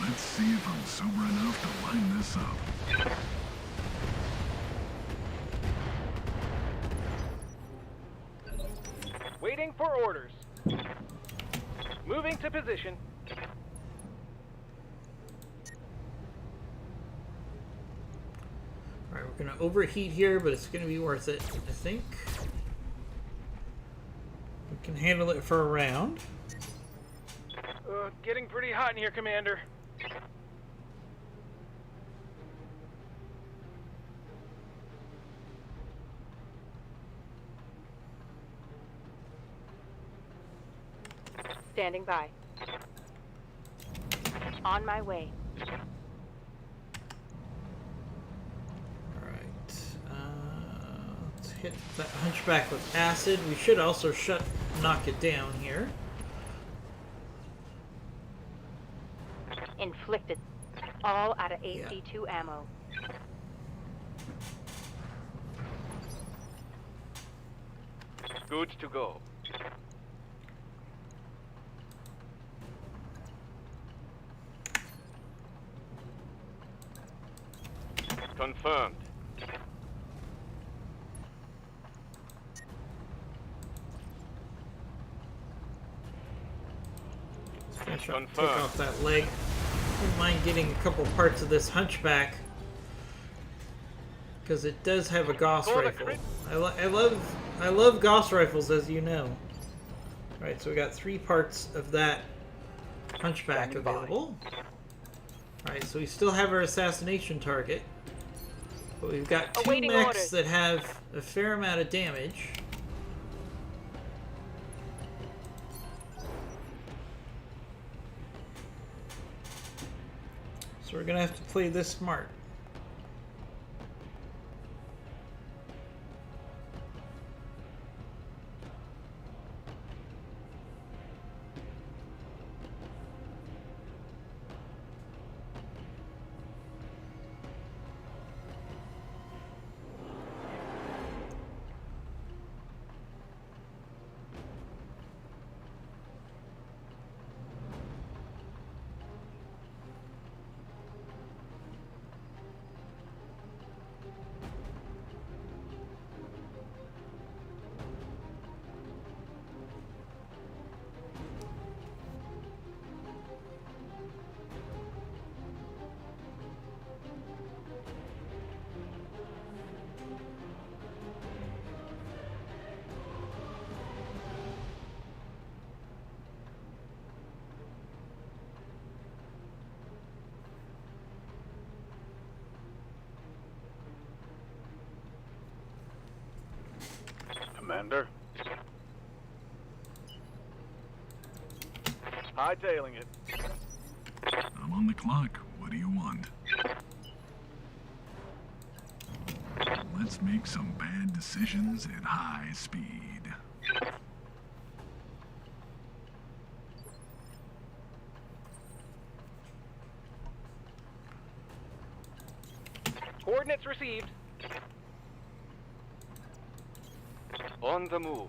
C: Let's see if I'm sober enough to line this up.
D: Waiting for orders. Moving to position.
A: Alright, we're going to overheat here, but it's going to be worth it, I think. We can handle it for a round.
D: Getting pretty hot in here, Commander.
F: Standing by.
G: On my way.
A: Alright. Let's hit that Hunchback with acid. We should also knock it down here.
G: Inflicted. All out of AC2 ammo.
E: Good to go. Confirmed.
A: Let's finish up, take
E: Confirmed.
A: off that leg. Wouldn't mind getting a couple parts of this Hunchback. Because it does have a Gauss
E: Score the
A: rifle.
E: crit.
A: I love Gauss rifles, as you know. Alright, so we got 3 parts of that Hunchback
D: Standing by.
A: available. Alright, so we still have our assassination target. But we've got 2
F: Awaiting
A: mechs
F: orders.
A: that have a fair amount of damage. So we're gonna have to play this smart.
E: Commander. Hightailing it.
C: I'm on the clock. What do you want? Let's make some bad decisions at high speed.
D: Coordinates received.
E: On the move.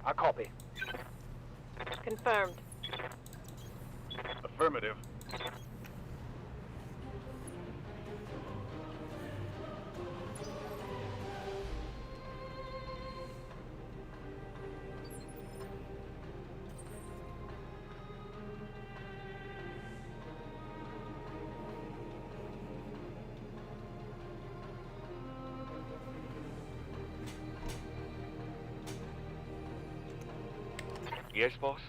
D: I copy.
F: Confirmed.
E: Affirmative. Yes, boss?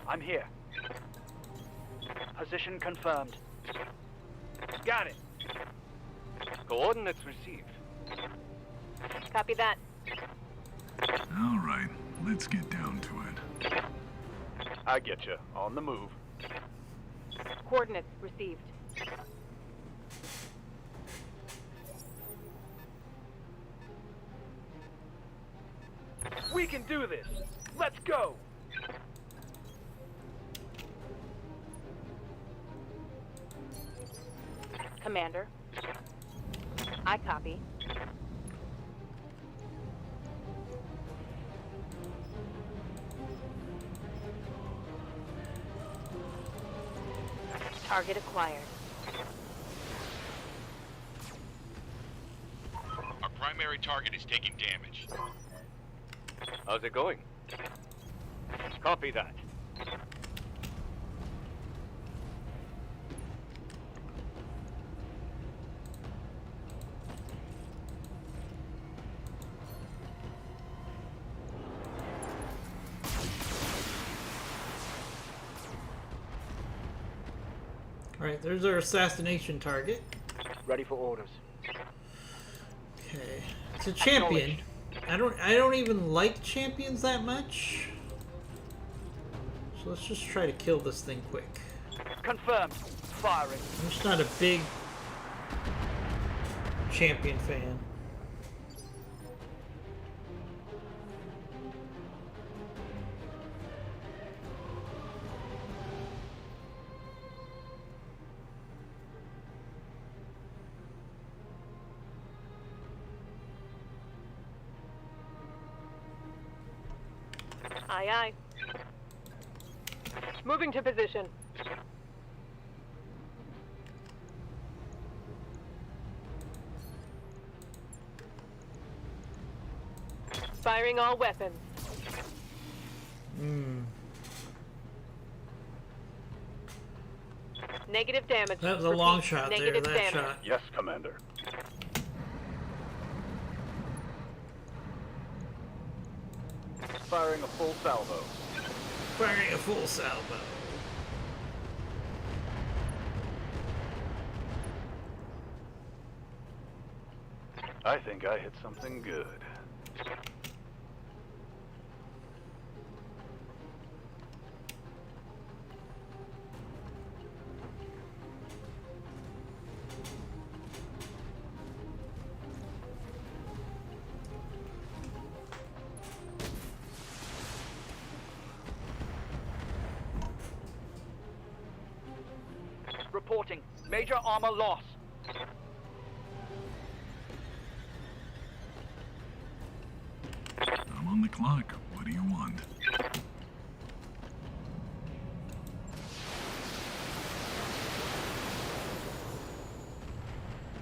D: I'm here. Position confirmed. Got it.
E: Coordinates received.
F: Copy that.
C: All right, let's get down to it.
E: I get you. On the move.
F: Coordinates received.
D: We can do this. Let's go.
G: Commander. I copy. Target acquired.
H: Our primary target is taking damage.
E: How's it going? Copy that.
A: Alright, there's our assassination target.
D: Ready for orders.
A: Okay. It's a champion. I don't even like champions that much. So let's just try to kill this thing quick.
D: Confirmed. Firing.
A: I'm just not a big champion fan.
F: Aye, aye. Moving to position. Firing all weapons. Negative damage.
A: That was a
F: Repeat,
A: long shot there,
F: negative
A: that
F: damage.
A: shot.
E: Yes, Commander. Firing a full salvo.
A: Firing a full salvo.
E: I think I hit something good.
D: Reporting. Major armor loss.
C: I'm on the clock. What do you want?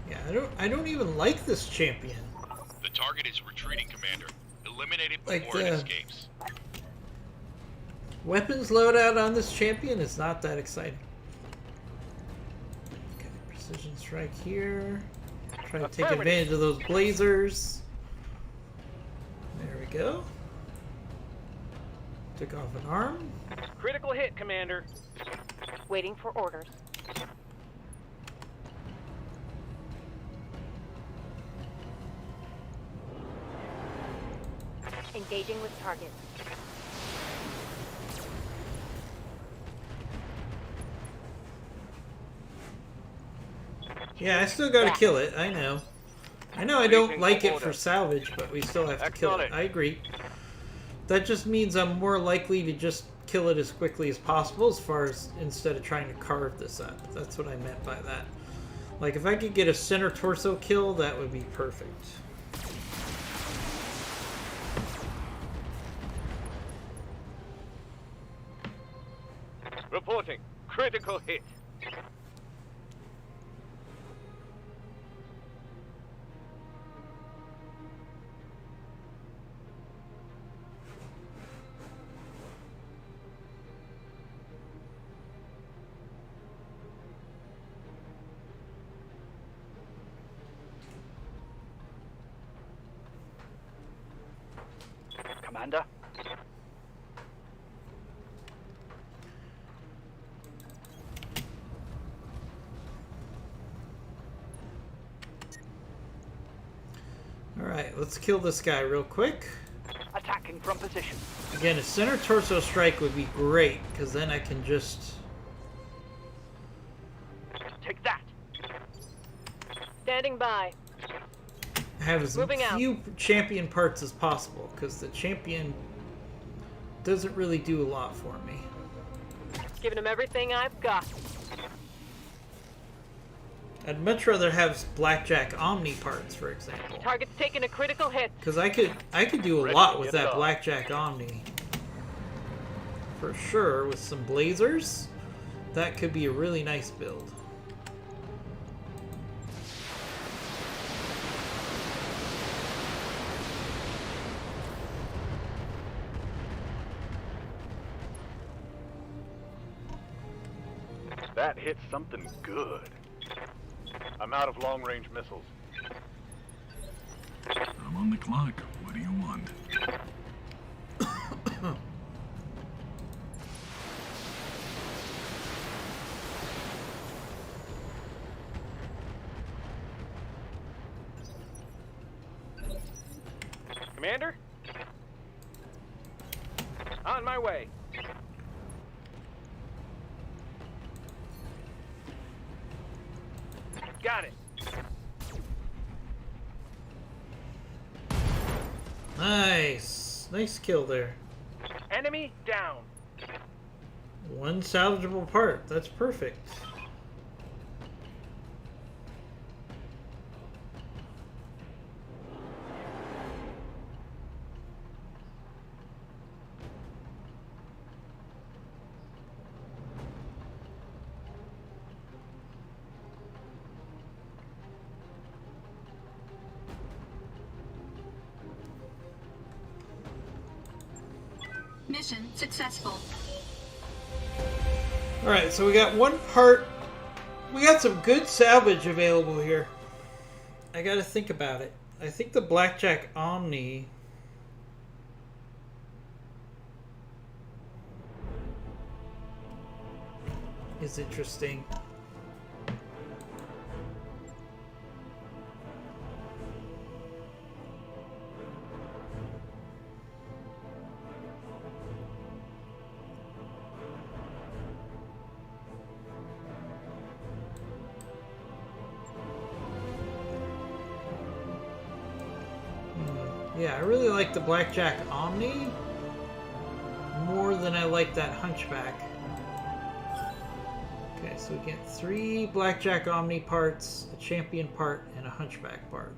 A: Yeah, I don't even like this champion.
H: The target is retreating, Commander. Eliminate it
A: Like
H: before it
A: the-
H: escapes.
A: Weapons loadout on this champion is not that exciting. Okay, precision strike here. Try to take advantage of those blazers. we go. Took off an arm.
D: Critical hit, Commander.
G: Waiting for orders. Engaging with target.
A: Yeah, I still gotta kill it. I know. I know I don't like it for salvage, but we still have to kill it. I agree. That just means I'm more likely to just kill it as quickly as possible, as far as instead of trying to carve this up. That's what I meant by that. Like, if I could get a center torso kill, that would be perfect.
E: Reporting. Critical hit.
I: Commander?
A: Alright, let's kill this guy real quick.
I: Attacking from position.
A: Again, a center torso strike would be great, because then I can just...
I: Take that!
F: Standing by.
A: have as
F: Moving out.
A: few champion parts as possible, because the champion doesn't really do a lot for me.
F: Giving him everything I've got.
A: I'd much rather have Blackjack Omni parts, for example,
F: Target's taking a critical hit.
A: because I could do a
E: Ready
A: lot
E: to
A: with
E: get it
A: that
E: on.
A: Blackjack Omni. For sure, with some blazers, that could be a really nice build.
E: That hit something good. I'm out of long-range missiles.
C: I'm on the clock. What do you want?
D: Commander? On my way. Got it.
A: Nice. Nice kill there.
D: Enemy down.
A: One salvageable part. That's perfect.
B: Mission successful.
A: Alright, so we got one part. We got some good salvage available here. I gotta think about it. I think the Blackjack Omni is interesting. Yeah, I really like the Blackjack Omni more than I like that Hunchback. Okay, so we get 3 Blackjack Omni parts, a Champion part, and a Hunchback part.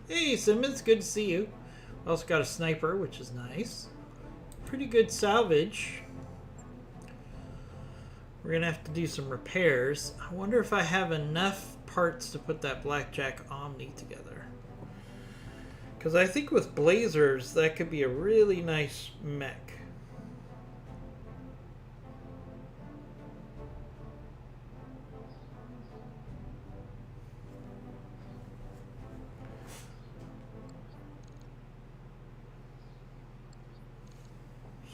A: Hey, Simmons, good to see you. Also got a Sniper, which is nice. Pretty good salvage. We're gonna have to do some repairs. I wonder if I have enough parts to put that Blackjack Omni together. Because I think with blazers, that could be a really nice mech.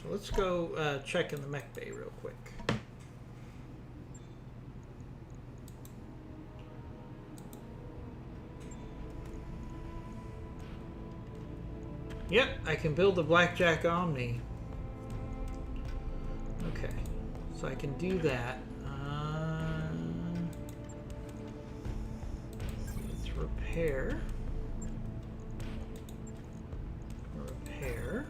A: So let's go check in the mech bay real quick. Yep, I can build the Blackjack Omni. Okay, so I can do that. So let's repair. Repair.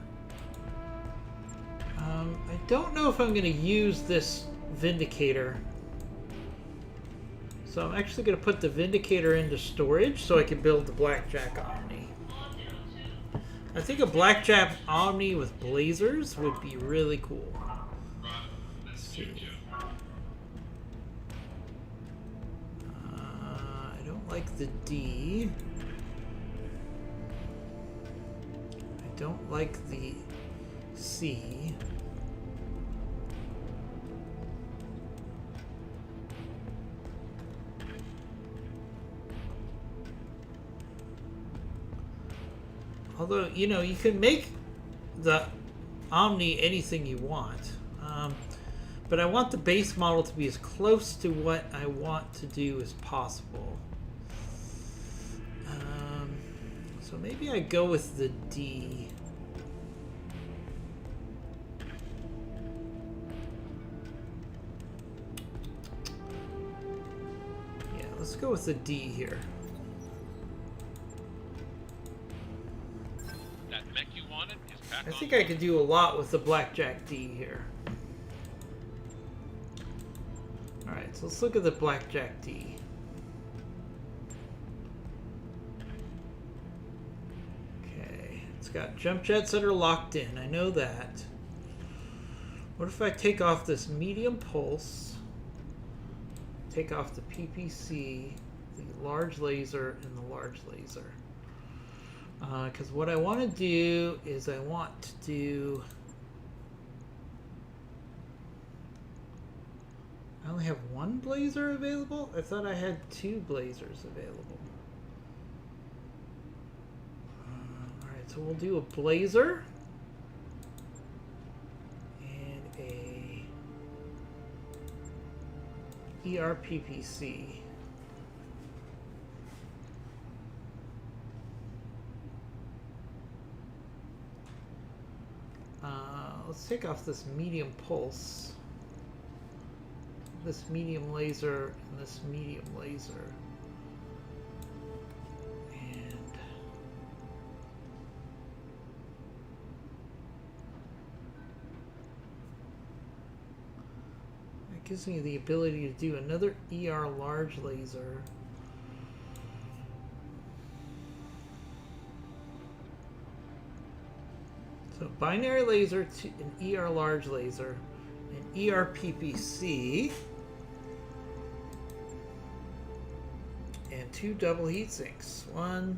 A: I don't know if I'm going to use this Vindicator. So I'm actually going to put the Vindicator into storage so I can build the Blackjack Omni. I think a Blackjack Omni with blazers would be really cool. Let's see. I don't like the D. I don't like the C. Although, you know, you can make the Omni anything you want. But I want the base model to be as close to what I want to do as possible. So maybe I go with the D. Yeah, let's go with the D here. I think I could do a lot with the Blackjack D here. Alright, so let's look at the Blackjack D. Okay, it's got jump jets that are locked in. I know that. What if I take off this medium pulse, take off the PPC, the large laser, and the large laser? Because what I want to do is I want to do... I only have one blazer available? I thought I had two blazers available. Alright, so we'll do a blazer and a ERPPC. Let's take off this medium pulse, this medium laser, and this medium laser. And that gives me the ability to do another ER large laser. So binary laser to an ER large laser, an ER PPC, and two double heat sinks. One,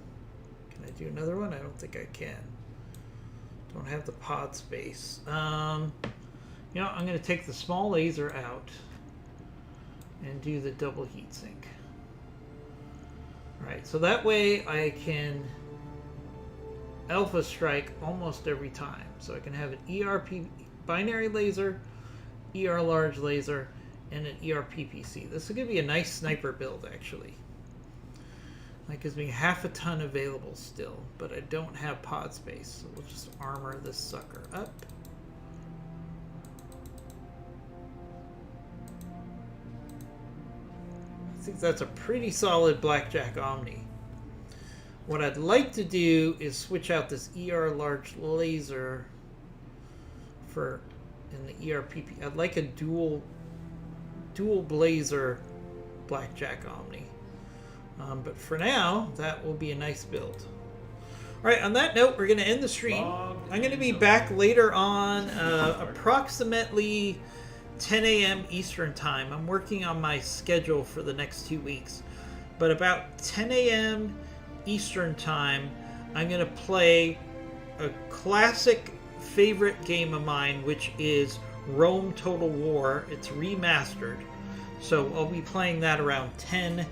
A: can I do another one? I don't think I can. Don't have the pod space. You know, I'm going to take the small laser out and do the double heat sink. All right, so that way I can alpha strike almost every time. So I can have an ERP binary laser, ER large laser, and an ER PPC. This is going to be a nice sniper build, actually. That gives me half a ton available still, but I don't have pod space, so we'll just armor this sucker up. I think that's a pretty solid Blackjack Omni. What I'd like to do is switch out this ER large laser for in the ERPP. I'd like a dual blazer Blackjack Omni. But for now, that will be a nice build. All right, on that note, we're going to end the stream. I'm going to be back later on, approximately 10 a.m. Eastern Time. I'm working on my schedule for the next 2 weeks. But about 10 a.m. Eastern Time, I'm going to play a classic favorite game of mine, which is Rome Total War. It's remastered. So I'll be playing that around 10 a.m.